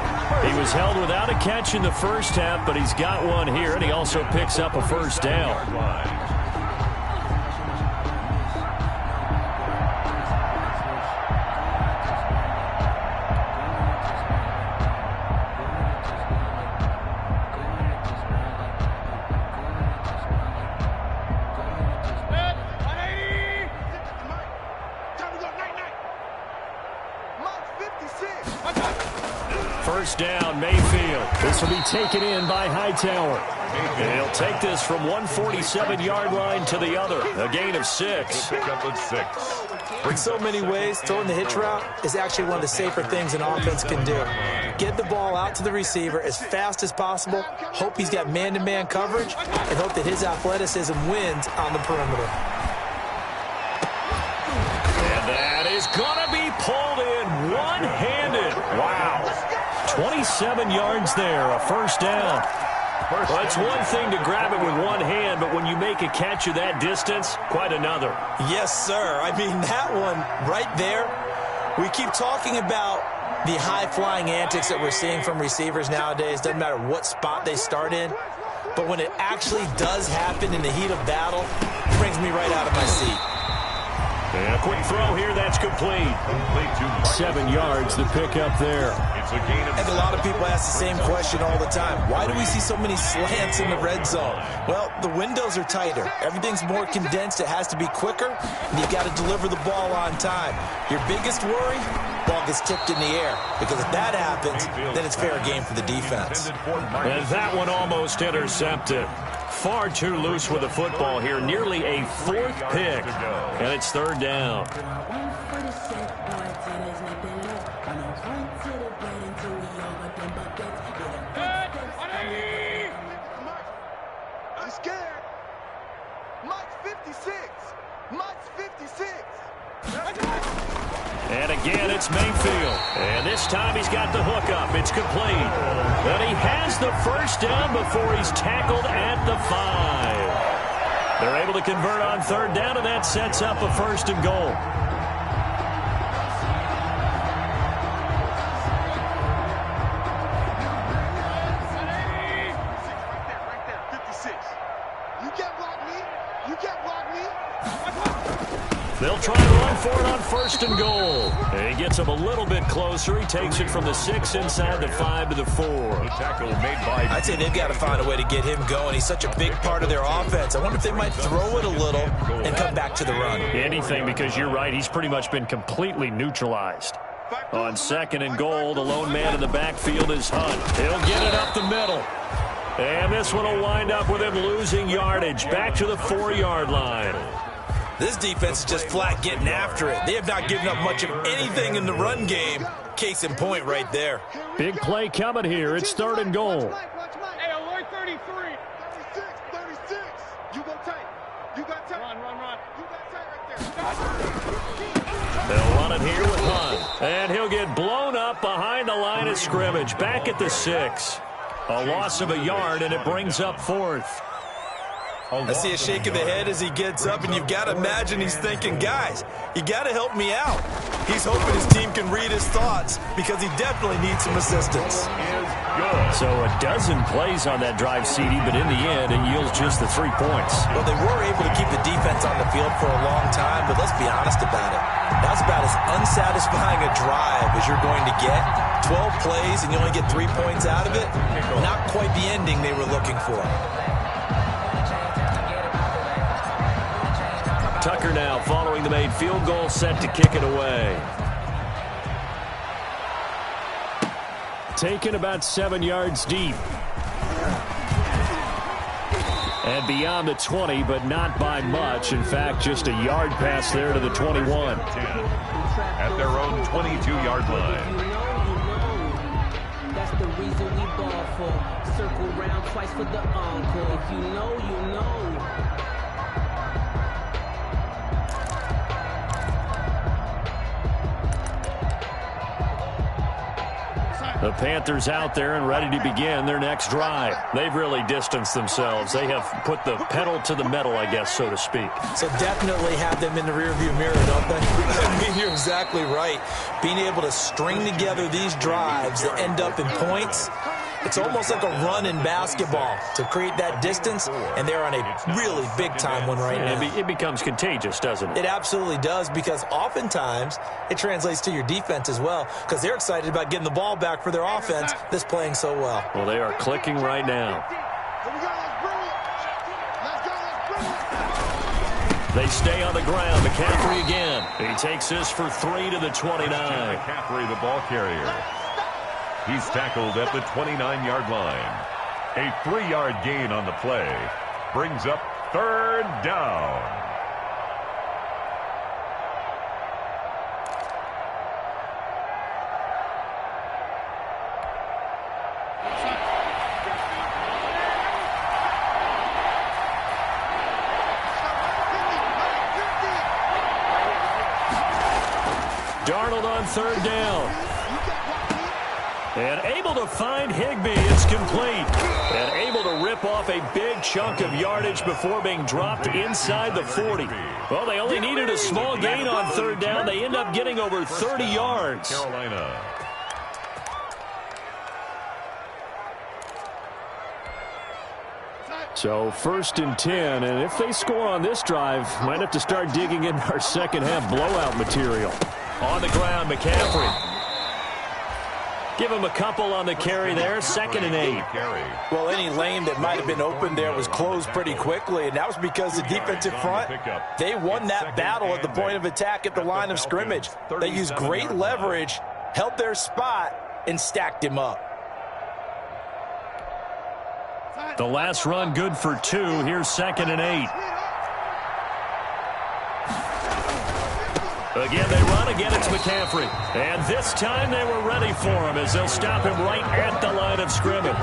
Speaker 4: He was held without a catch in the first half, but he's got one here, and he also picks up a first down. First down, Mayfield. This will be taken in by Hightower. And he'll take this from 147-yard line to the other. A gain of 6.
Speaker 5: Pick up at 6.
Speaker 6: In so many ways, throwing the hitch route is actually one of the safer things an offense can do. Get the ball out to the receiver as fast as possible, hope he's got man-to-man coverage, and hope that his athleticism wins on the perimeter.
Speaker 4: And that is going to be pulled in one-handed. Wow. 27 yards there, a first down. Well, it's one thing to grab it with one hand, but when you make a catch of that distance, quite another.
Speaker 6: Yes, sir. I mean, that one right there, we keep talking about the high-flying antics that we're seeing from receivers nowadays. Doesn't matter what spot they start in. But when it actually does happen in the heat of battle, it brings me right out of my seat.
Speaker 4: And a quick throw here, that's complete. 7 yards, the pickup there.
Speaker 6: And a lot of people ask the same question all the time. Why do we see so many slants in the red zone? Well, the windows are tighter. Everything's more condensed. It has to be quicker, and you've got to deliver the ball on time. Your biggest worry? Ball gets tipped in the air, because if that happens, then it's fair game for the defense.
Speaker 4: And that one almost intercepted. Far too loose with the football here. Nearly a 4th pick. And it's 3rd down.
Speaker 2: I'm scared. Mike's 56. Mike's 56.
Speaker 4: And again, it's Mayfield. And this time he's got the hook up. It's complete. But he has the first down before he's tackled at the 5. They're able to convert on 3rd down, and that sets up a 1st and goal.
Speaker 2: Right there, 56. You can't block me. You can't block me.
Speaker 4: They'll try to run for it on 1st and goal. And he gets him a little bit closer. He takes it from the 6 inside the 5 to the 4.
Speaker 5: The tackle made by...
Speaker 6: I'd say they've got to find a way to get him going. He's such a big part of their offense. I wonder if they might throw it a little and come back to the run.
Speaker 4: Anything, because you're right. He's pretty much been completely neutralized. On 2nd and goal, the lone man in the backfield is Hunt. He'll get it up the middle. And this one will wind up with him losing yardage. Back to the 4-yard line.
Speaker 6: This defense is just flat getting after it. They have not given up much of anything in the run game. Case in point right there.
Speaker 4: Big play coming here. It's 3rd and goal.
Speaker 2: Hey, alert 33. 36. You go tight. You got tight. Run. You got tight right there.
Speaker 4: They'll run it here with Hunt. And he'll get blown up behind the line of scrimmage. Back at the 6. A loss of a yard, and it brings up 4th.
Speaker 6: I see a shake of the head as he gets up, and you've got to imagine he's thinking, guys, you got to help me out. He's hoping his team can read his thoughts because he definitely needs some assistance.
Speaker 4: So a dozen plays on that drive, CD, but in the end, it yields just the 3 points.
Speaker 6: Well, they were able to keep the defense on the field for a long time, but let's be honest about it. That's about as unsatisfying a drive as you're going to get. 12 plays, and you only get 3 points out of it. Not quite the ending they were looking for.
Speaker 4: Tucker now following the made field goal, set to kick it away. Taken about 7 yards deep. And beyond the 20, but not by much. In fact, just a yard pass there to the 21.
Speaker 5: At their own 22-yard line.
Speaker 7: That's the reason we ball for. Circle round twice for the encore. If you know, you know.
Speaker 4: The Panthers out there and ready to begin their next drive. They've really distanced themselves. They have put the pedal to the metal, I guess, so to speak.
Speaker 6: So definitely have them in the rearview mirror, don't they? I mean, you're exactly right. Being able to string together these drives that end up in points, it's almost like a run in basketball to create that distance, and they're on a really big-time one right now.
Speaker 4: It becomes contagious, doesn't it?
Speaker 6: It absolutely does, because oftentimes it translates to your defense as well, because they're excited about getting the ball back for their offense that's playing so well.
Speaker 4: Well, they are clicking right now. They stay on the ground. McCaffrey again. He takes this for 3 to the 29.
Speaker 5: McCaffrey, the ball carrier. He's tackled at the 29-yard line. A 3-yard gain on the play brings up 3rd down.
Speaker 4: Darnold on 3rd down. And able to find Higbee. It's complete. And able to rip off a big chunk of yardage before being dropped inside the 40. Well, they only needed a small gain on 3rd down. They end up getting over 30 yards.
Speaker 5: Carolina.
Speaker 4: So 1st and 10, and if they score on this drive, might have to start digging in our second half blowout material. On the ground, McCaffrey. Give him a couple on the carry there, 2nd and 8.
Speaker 6: Well, any lane that might have been open there was closed pretty quickly, and that was because the defensive front, they won that battle at the point of attack at the line of scrimmage. They used great leverage, held their spot, and stacked him up.
Speaker 4: The last run good for 2. Here's 2nd and 8. Again, they run. Again, it's McCaffrey. And this time they were ready for him as they'll stop him right at the line of scrimmage.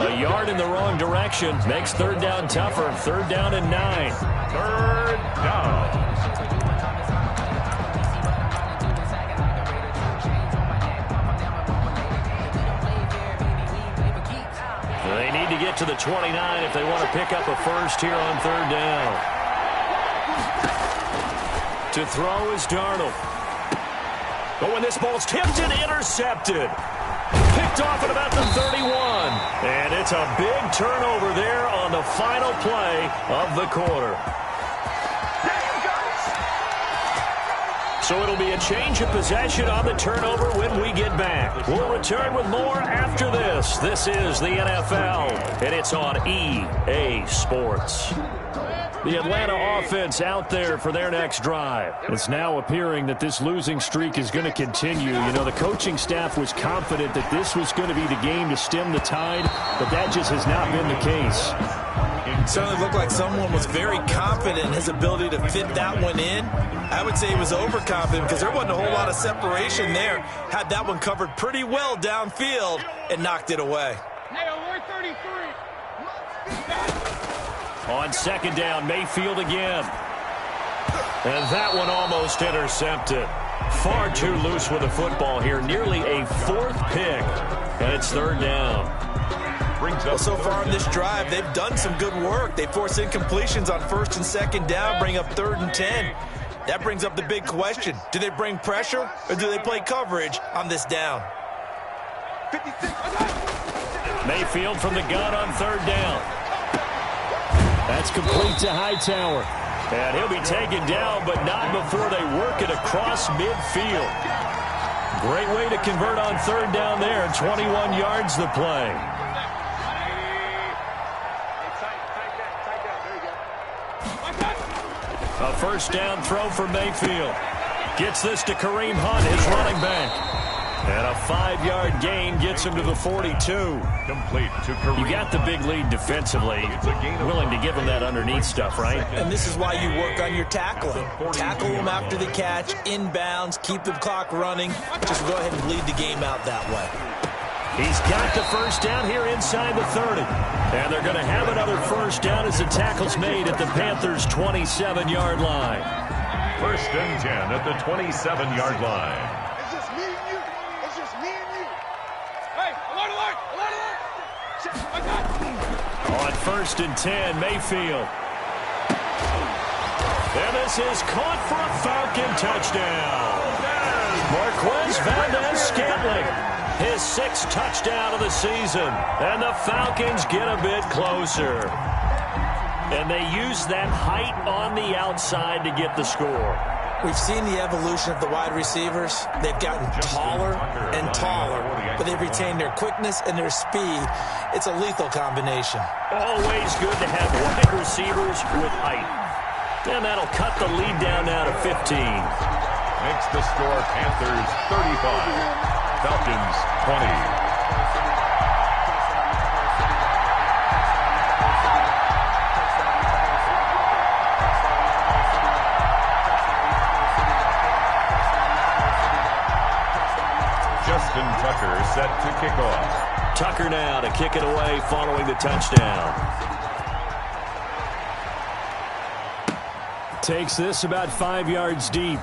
Speaker 4: A yard in the wrong direction makes 3rd down tougher. 3rd down and 9.
Speaker 5: 3rd down.
Speaker 4: They need to get to the 29 if they want to pick up a first here on 3rd down. To throw is Darnold. Oh, and this ball's tipped and intercepted. Picked off at about the 31. And it's a big turnover there on the final play of the quarter. So it'll be a change of possession on the turnover when we get back. We'll return with more after this. This is the NFL, and it's on EA Sports. The Atlanta offense out there for their next drive. It's now appearing that this losing streak is going to continue. You know, the coaching staff was confident that this was going to be the game to stem the tide, but that just has not been the case.
Speaker 6: It certainly looked like someone was very confident in his ability to fit that one in. I would say he was overconfident because there wasn't a whole lot of separation there. Had that one covered pretty well downfield and knocked it away.
Speaker 4: On 2nd down, Mayfield again. And that one almost intercepted. Far too loose with the football here. Nearly a 4th pick. And it's 3rd down.
Speaker 6: Well, so far in this drive, they've done some good work. They force incompletions on 1st and 2nd down, bring up 3rd and 10. That brings up the big question. Do they bring pressure or do they play coverage on this down?
Speaker 4: Mayfield from the gun on 3rd down. That's complete to Hightower. And he'll be taken down, but not before they work it across midfield. Great way to convert on 3rd down there. 21 yards the play. A 1st down throw for Mayfield. Gets this to Kareem Hunt, his running back. And a 5-yard gain gets him to the 42.
Speaker 5: Complete to Kareem.
Speaker 4: You got the big lead defensively. Willing to give him that underneath stuff, right?
Speaker 6: And this is why you work on your tackling. Tackle them after the catch, inbounds, keep the clock running. Just go ahead and bleed the game out that way.
Speaker 4: He's got the 1st down here inside the 30. And they're going to have another 1st down as the tackle's made at the Panthers' 27-yard line.
Speaker 5: 1st and 10 at the 27-yard line.
Speaker 4: On 1st and 10, Mayfield. And this is caught for a Falcon touchdown. Marquez Valdez-Scantling, his 6th touchdown of the season. And the Falcons get a bit closer. And they use that height on the outside to get the score.
Speaker 6: We've seen the evolution of the wide receivers. They've gotten taller and taller, but they've retained their quickness and their speed. It's a lethal combination.
Speaker 4: Always good to have wide receivers with height. And that'll cut the lead down now to 15.
Speaker 5: Makes the score Panthers 35, Falcons 20. Justin Tucker set to kick off.
Speaker 4: Tucker now to kick it away following the touchdown. Takes this about 5 yards deep.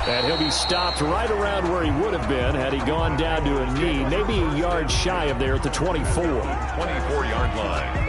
Speaker 4: And he'll be stopped right around where he would have been had he gone down to a knee, maybe a yard shy of there at the 24.
Speaker 5: 24-yard line.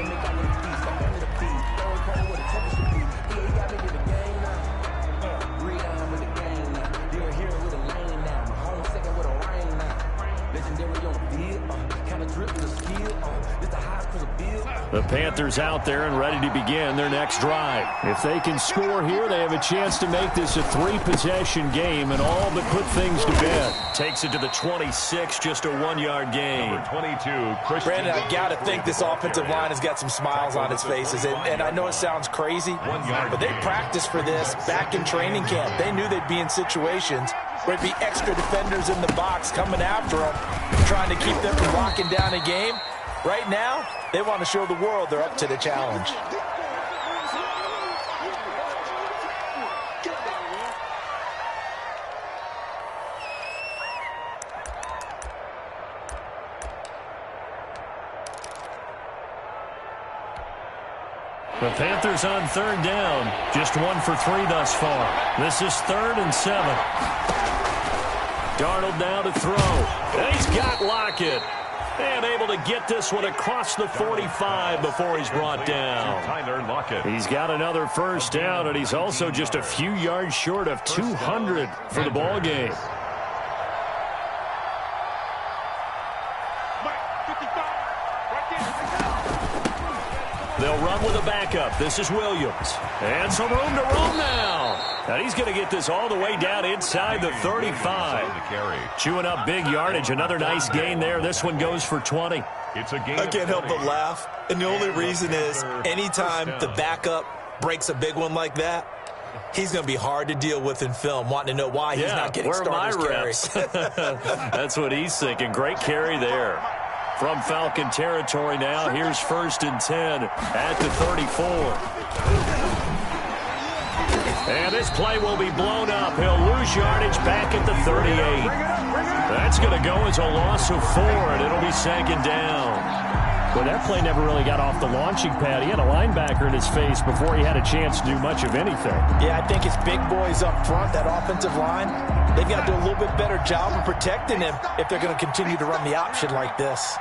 Speaker 4: The Panthers out there and ready to begin their next drive. If they can score here, they have a chance to make this a 3-possession game and all but put things to bed. Takes it to the 26, just a 1-yard gain.
Speaker 5: Number 22, Christian.
Speaker 6: Brandon, I got to think this offensive line has got some smiles on its faces. And I know it sounds crazy, but they practiced for this back in training camp. They knew they'd be in situations where it'd be extra defenders in the box coming after them, trying to keep them from locking down a game. Right now, they want to show the world they're up to the challenge.
Speaker 4: The Panthers on 3rd down. Just 1 for 3 thus far. This is 3rd and 7. Darnold now to throw. And he's got Lockett. And able to get this one across the 45 before he's brought down.
Speaker 5: Tyler Lockett.
Speaker 4: He's got another first down, and he's also just a few yards short of 200 for the ball game. They'll run with a backup. This is Williams. And some room to roam now. And he's going to get this all the way down inside the 35. Chewing up big yardage. Another nice gain there. This one goes for 20.
Speaker 5: It's a game.
Speaker 6: I can't help but laugh. And the only reason is anytime the backup breaks a big one like that, he's going to be hard to deal with in film, wanting to know why he's not getting starters carries.
Speaker 4: That's what he's thinking. Great carry there. From Falcon territory now, here's 1st and 10 at the 34. And this play will be blown up. He'll lose yardage back at the 38. That's going to go as a loss of 4, and it'll be 2nd down. Well, that play never really got off the launching pad. He had a linebacker in his face before he had a chance to do much of anything.
Speaker 6: Yeah, I think it's big boys up front, that offensive line. They've got to do a little bit better job of protecting him if they're going to continue to run the option like this.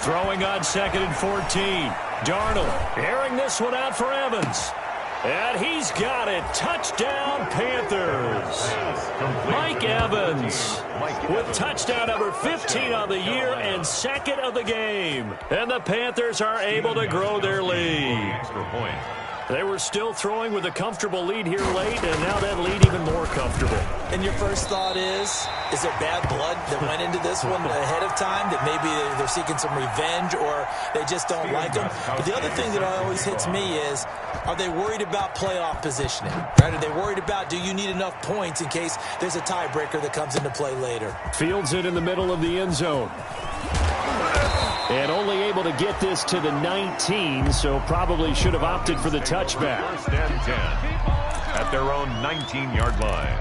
Speaker 4: Throwing on 2nd and 14. Darnold airing this one out for Evans. And he's got it. Touchdown, Panthers. Mike Evans with touchdown number 15 on the year and 2nd of the game. And the Panthers are able to grow their lead.
Speaker 5: Extra point.
Speaker 4: They were still throwing with a comfortable lead here late, and now that lead even more comfortable.
Speaker 6: And your first thought is there bad blood that went into this one ahead of time, that maybe they're seeking some revenge or they just don't like them? But the other thing that always hits me is, are they worried about playoff positioning? Right? Are they worried about, do you need enough points in case there's a tiebreaker that comes into play later?
Speaker 4: Fields it in the middle of the end zone. And only able to get this to the 19, so probably should have opted for the touchback.
Speaker 5: 1st and 10 at their own 19-yard line.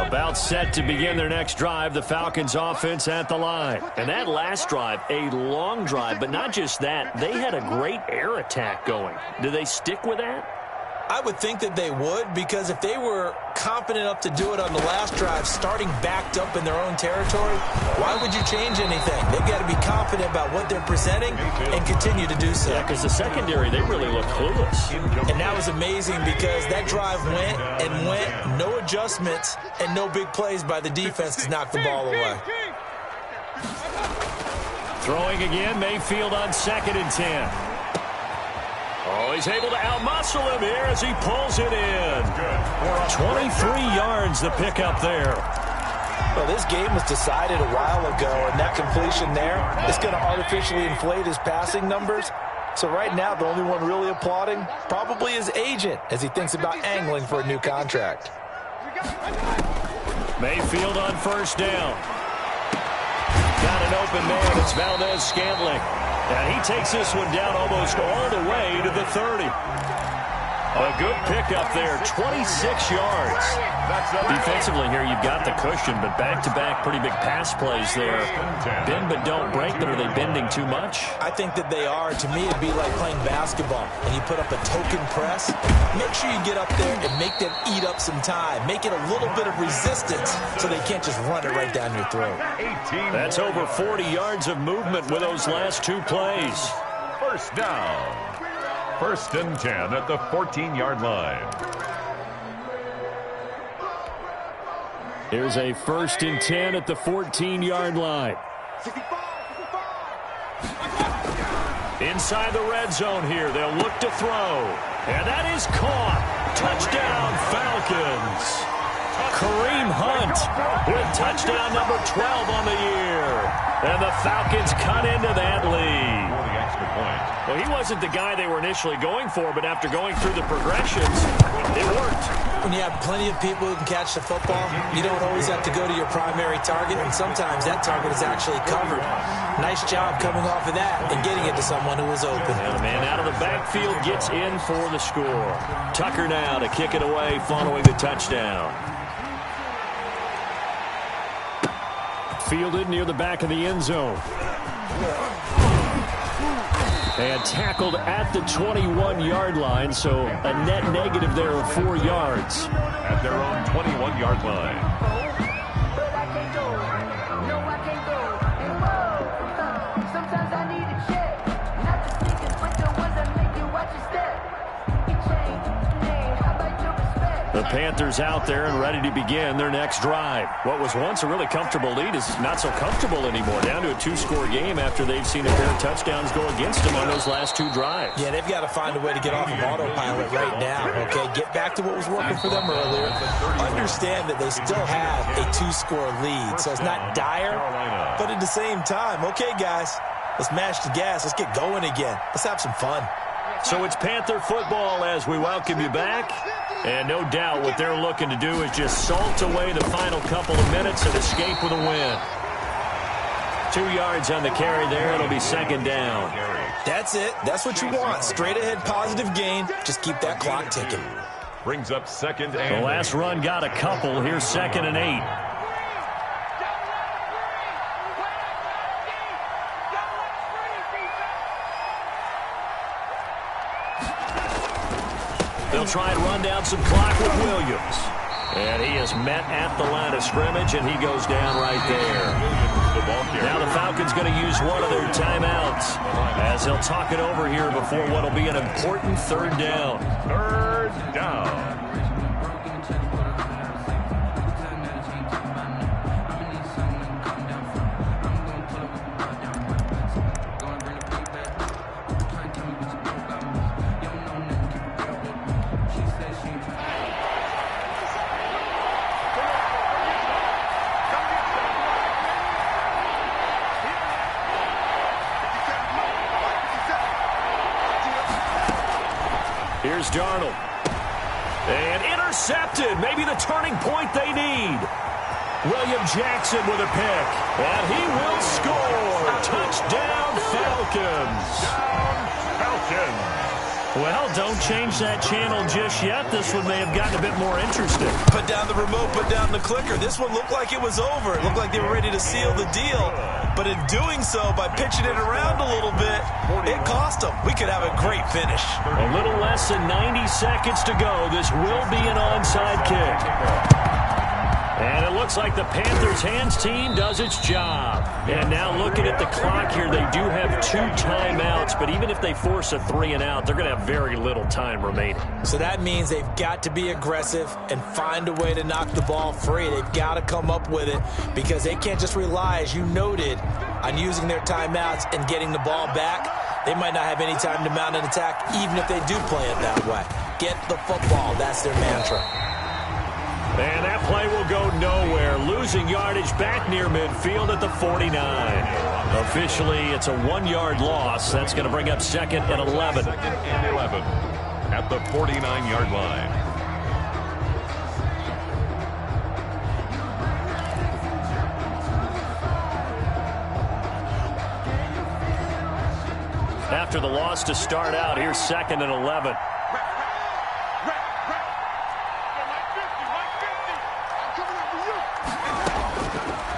Speaker 4: About set to begin their next drive, the Falcons offense at the line. And that last drive, a long drive, but not just that, they had a great air attack going. Do they stick with that?
Speaker 6: I would think that they would, because if they were confident enough to do it on the last drive, starting backed up in their own territory, why would you change anything? They've got to be confident about what they're presenting and continue to do so.
Speaker 4: Yeah, because the secondary, they really look clueless.
Speaker 6: And that was amazing because that drive went and went, no adjustments and no big plays by the defense to knock the ball away.
Speaker 4: Throwing again, Mayfield on 2nd and 10. Oh, he's able to outmuscle him here as he pulls it in. 23 yards the pickup there.
Speaker 6: Well, this game was decided a while ago, and that completion there is going to artificially inflate his passing numbers. So right now, the only one really applauding probably his agent as he thinks about angling for a new contract.
Speaker 4: Mayfield on 1st down. Got an open man. It's Valdez-Scantling. And he takes this one down almost all the way to the 30. A good pickup there, 26 yards. Defensively here, you've got the cushion, but back-to-back pretty big pass plays there. Bend but don't break them. Are they bending too much?
Speaker 6: I think that they are. To me, it'd be like playing basketball, and you put up a token press. Make sure you get up there and make them eat up some time. Make it a little bit of resistance so they can't just run it right down your throat.
Speaker 4: That's over 40 yards of movement with those last 2 plays.
Speaker 5: 1st down. 1st and 10 at the 14-yard line.
Speaker 4: Here's a 1st and 10 at the 14-yard line. Inside the red zone here. They'll look to throw. And that is caught. Touchdown, Falcons. Kareem Hunt with touchdown number 12 on the year. And the Falcons cut into that lead. Well, he wasn't the guy they were initially going for, but after going through the progressions, it worked.
Speaker 6: When you have plenty of people who can catch the football, you don't always have to go to your primary target, and sometimes that target is actually covered. Nice job coming off of that and getting it to someone who was open.
Speaker 4: And the man out of the backfield gets in for the score. Tucker now to kick it away following the touchdown. Fielded near the back of the end zone. And tackled at the 21-yard line, so a net negative there of 4 yards.
Speaker 5: At their own 21-yard line.
Speaker 4: The Panthers out there and ready to begin their next drive. What was once a really comfortable lead is not so comfortable anymore. Down to a 2-score game after they've seen a pair of touchdowns go against them on those last 2 drives.
Speaker 6: Yeah, they've got to find a way to get off of autopilot right now, okay? Get back to what was working for them earlier. Understand that they still have a 2-score lead, so it's not dire, but at the same time, okay, guys, let's mash the gas. Let's get going again. Let's have some fun.
Speaker 4: So it's Panther football as we welcome you back. And no doubt what they're looking to do is just salt away the final couple of minutes and escape with a win. 2 yards on the carry there. It'll be 2nd down.
Speaker 6: That's it. That's what you want. Straight ahead positive gain. Just keep that clock ticking.
Speaker 5: Brings up 2nd and 8.
Speaker 4: The last run got a couple. Here's 2nd and 8. They'll try and run down some clock with Williams. And he is met at the line of scrimmage, and he goes down right there. Now the Falcons going to use one of their timeouts as they'll talk it over here before what will be an important 3rd down.
Speaker 5: 3rd down.
Speaker 4: Here's Darnold. And intercepted. Maybe the turning point they need. William Jackson with a pick. And he will score. Touchdown, Falcons.
Speaker 5: Falcons.
Speaker 4: Well, don't change that channel just yet. This one may have gotten a bit more interesting.
Speaker 6: Put down the remote, put down the clicker. This one looked like it was over. It looked like they were ready to seal the deal. But in doing so, by pitching it around a little bit, it cost them. We could have a great finish.
Speaker 4: A little less than 90 seconds to go. This will be an onside kick. And it looks like the Panthers' hands team does its job. And now looking at the clock here, they do have 2 timeouts. But even if they force a 3-and-out, they're going to have very little time remaining.
Speaker 6: So that means they've got to be aggressive and find a way to knock the ball free. They've got to come up with it because they can't just rely, as you noted, on using their timeouts and getting the ball back. They might not have any time to mount an attack, even if they do play it that way. Get the football. That's their mantra.
Speaker 4: And that play will go nowhere. Losing yardage back near midfield at the 49. Officially, it's a 1-yard loss. That's going to bring up 2nd and 11.
Speaker 5: 2nd and 11 at the 49-yard line.
Speaker 4: After the loss to start out, here's 2nd and 11.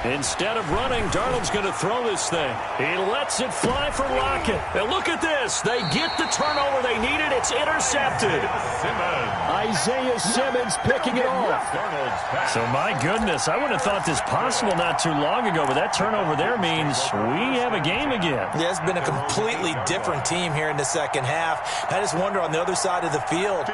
Speaker 4: Instead of running, Darnold's going to throw this thing. He lets it fly for Lockett. And look at this. They get the turnover they needed. It's intercepted. Isaiah Simmons picking it off. So, my goodness, I wouldn't have thought this possible not too long ago, but that turnover there means we have a game again.
Speaker 6: Yeah, it's been a completely different team here in the second half. I just wonder on the other side of the field,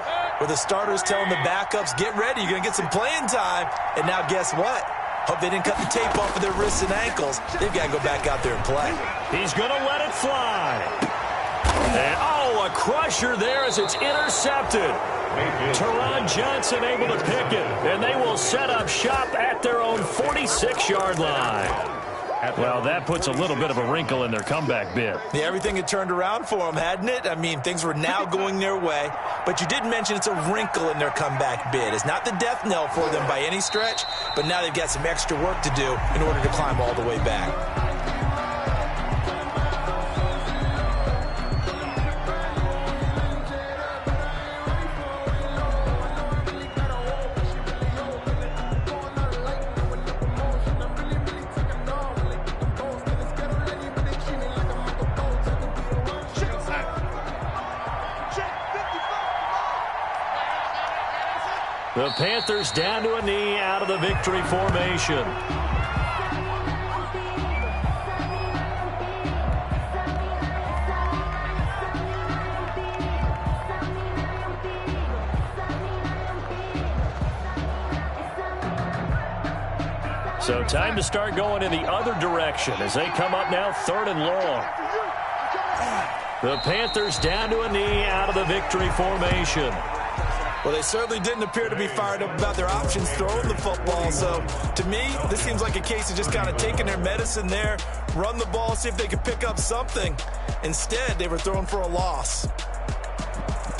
Speaker 6: where the starters telling the backups, get ready, you're going to get some playing time. And now guess what? Hope they didn't cut the tape off of their wrists and ankles. They've got to go back out there and play.
Speaker 4: He's going to let it fly. And, oh, a crusher there as it's intercepted. Teron Johnson able to pick it, and they will set up shop at their own 46-yard line. Well, that puts a little bit of a wrinkle in their comeback bid.
Speaker 6: Yeah, everything had turned around for them, hadn't it? I mean, things were now going their way. But you did mention it's a wrinkle in their comeback bid. It's not the death knell for them by any stretch, but now they've got some extra work to do in order to climb all the way back.
Speaker 4: The Panthers down to a knee out of the victory formation. So time to start going in the other direction as they come up now 3rd and long. The Panthers down to a knee out of the victory formation.
Speaker 6: Well, they certainly didn't appear to be fired up about their options throwing the football. So, to me, this seems like a case of just kind of taking their medicine there, run the ball, see if they could pick up something. Instead, they were throwing for a loss.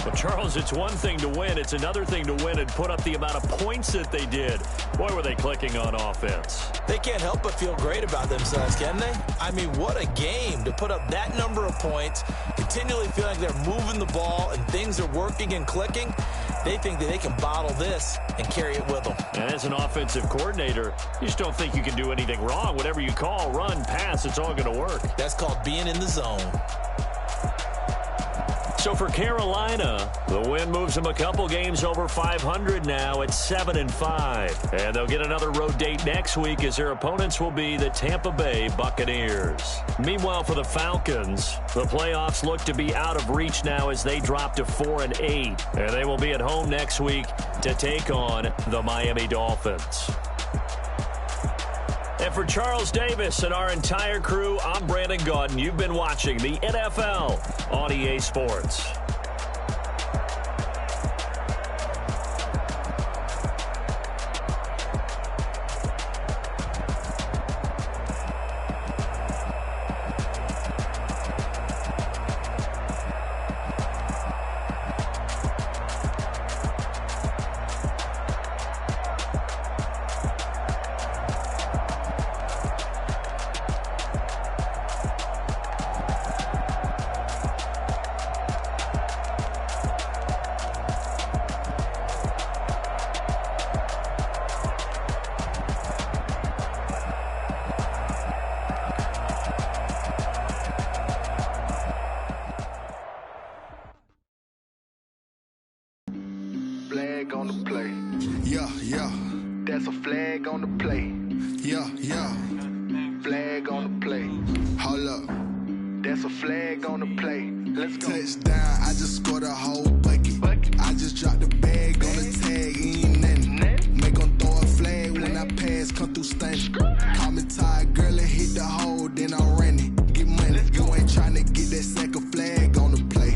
Speaker 4: Well, Charles, it's one thing to win. It's another thing to win and put up the amount of points that they did. Boy, were they clicking on offense.
Speaker 6: They can't help but feel great about themselves, can they? I mean, what a game to put up that number of points, continually feeling like they're moving the ball and things are working and clicking. They think that they can bottle this and carry it with them.
Speaker 4: And as an offensive coordinator, you just don't think you can do anything wrong. Whatever you call, run, pass, it's all going to work.
Speaker 6: That's called being in the zone.
Speaker 4: So for Carolina, the win moves them a couple games over 500 now at 7-5. And they'll get another road date next week as their opponents will be the Tampa Bay Buccaneers. Meanwhile, for the Falcons, the playoffs look to be out of reach now as they drop to 4-8. And they will be at home next week to take on the Miami Dolphins. And for Charles Davis and our entire crew, I'm Brandon Gaudin. You've been watching the NFL on EA Sports.
Speaker 2: Flag on the play.
Speaker 3: Yeah, yeah.
Speaker 2: That's a flag on the play.
Speaker 3: Yeah, yeah.
Speaker 2: Flag on the play.
Speaker 3: Hold up.
Speaker 2: That's a flag on the play. Let's go.
Speaker 3: Touchdown, I just scored a whole bucket. I just dropped the bag on the tag, ain't nothing. Make them throw a flag when I pass, come through stunning. Call me tired, girl, and hit the hole, then I'm running. Get money, you ain't trying to get that second flag on the play.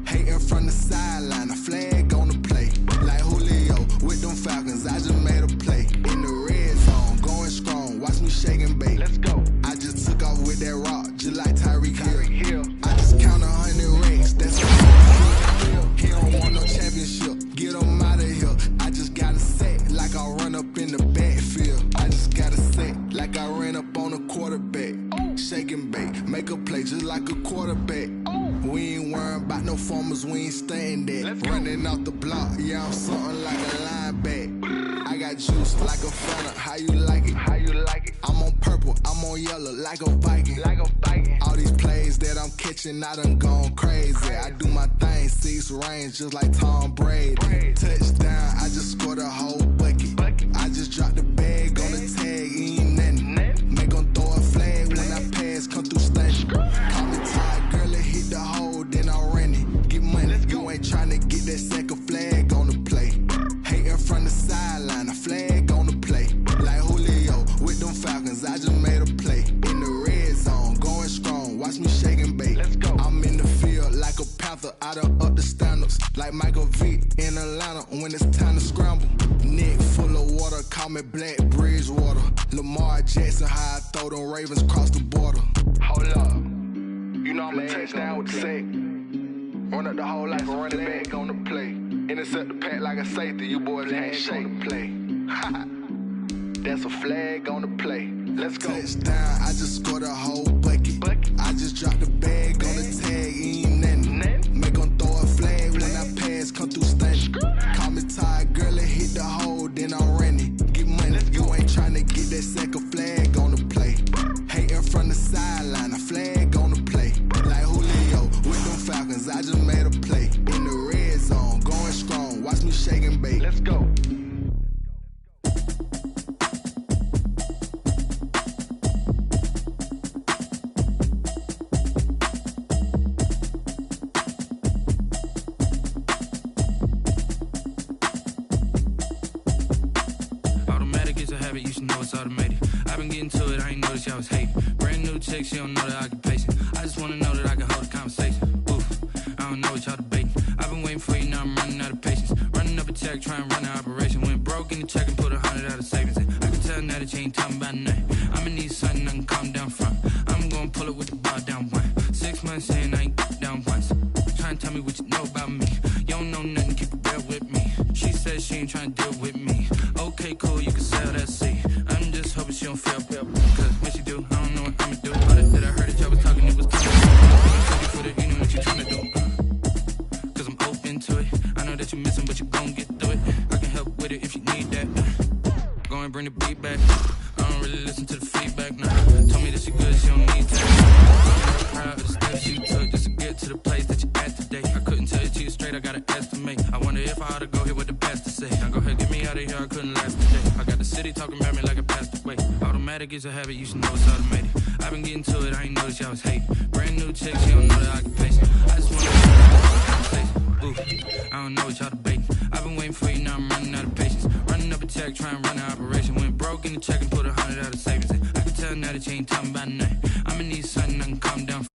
Speaker 3: Hating from the sideline, a flag on the play. Like Julio with them Falcons, I just made a play. In the red zone, going strong, watch me shake and bake.
Speaker 2: Let's go.
Speaker 3: I just took off with that rock, just like Tyreek Hill. I just count 100 rings, that's what he don't want no championship, get him out of here. I just gotta set like I run up in the backfield. I just gotta set like I ran up on a quarterback. Shake and bake, make a play just like a quarterback. We ain't worrying about no formers, we ain't staying there. Running off the block, yeah, I'm something like a linebacker. I got juice like a Fanta, how you like it?
Speaker 2: How you like it?
Speaker 3: I'm on purple, I'm on yellow like a Viking.
Speaker 2: Like a Viking.
Speaker 3: All these plays that I'm catching, I done gone crazy. I do my thing, 6 range just like Tom Brady. Touchdown, I just scored a whole bucket. I just dropped the bag on the tag, ain't nothing. Make them throw a flag when I pass, come through stunning. Call me tired, girl, and hit the hole, then I'm running. Get money, you ain't trying to get that second flag on the like Michael Vick in Atlanta when it's time to scramble. Neck full of water, call me Black Bridgewater. Lamar Jackson, how I throw them Ravens across the border.
Speaker 2: Hold up. You know I'm a touchdown with the sack. Run up the whole like a running back on the play. Intercept the pack like a safety, you boys can't shake the play. That's a flag on the play. Let's go.
Speaker 3: Touchdown, I just scored a whole bucket. I just dropped the bag on the tag, ain't nothing. Make them throw a flag when I pass, come through stunning. Call me tired, girl, and hit the hole, then I'm running. Get money, you ain't trying to get that second flag on the play. Hating from the sideline, a flag on the play. Like Julio with them Falcons, I just made a play. In the red zone, going strong, watch me shake and bake.
Speaker 2: Let's go.
Speaker 8: You should know it's automated. I've been getting to it, I ain't noticed y'all was hating. Brand new chick, she don't know the occupation. I just wanna know that I can hold a conversation. Oof, I don't know what y'all debating. I've been waiting for you, now I'm running out of patience. Running up a check, trying to run an operation. Went broke in the check and put 100 out of savings in. I can tell now that you ain't talking about nothing. I'ma need something I can calm down from. I'm gonna pull it with the bar down one. 6 months in, I ain't down once. Trying to tell me what you know about me. You don't know nothing, keep it real with me. She said she ain't trying to deal with me. Okay, cool, you can sell that seat. I'm just hoping she don't feel pale. Cause when she do, I don't know what I'ma do. All that I heard that y'all was talking, it was coming. You know what you trying to do. Cause I'm open to it. I know that you're missing, but you gon' get through it. I can help with it if you need that. Go and bring the beat back. I don't really listen to the feedback, nah. Told me that she good, she don't need that. I'm proud of the steps she took just to get to the place that you at today. I couldn't tell you to you straight, I gotta estimate. I wonder if I ought to go here with the best to say. Now go ahead, get me out of here, I couldn't last today. I got the city talking about me like I passed away. Automatic is a habit, you should know it's automated. I've been getting to it, I ain't noticed y'all was hating. Brand new chick, she don't know the occupation. I just wanna ooh, I don't know what y'all debating. I've been waiting for you, now I'm running out of patience. Running up a check, trying to run an operation. Went broke in the check and put 100 out of savings in. I can tell now that you ain't talking about nothing. I'ma need something I can calm down from.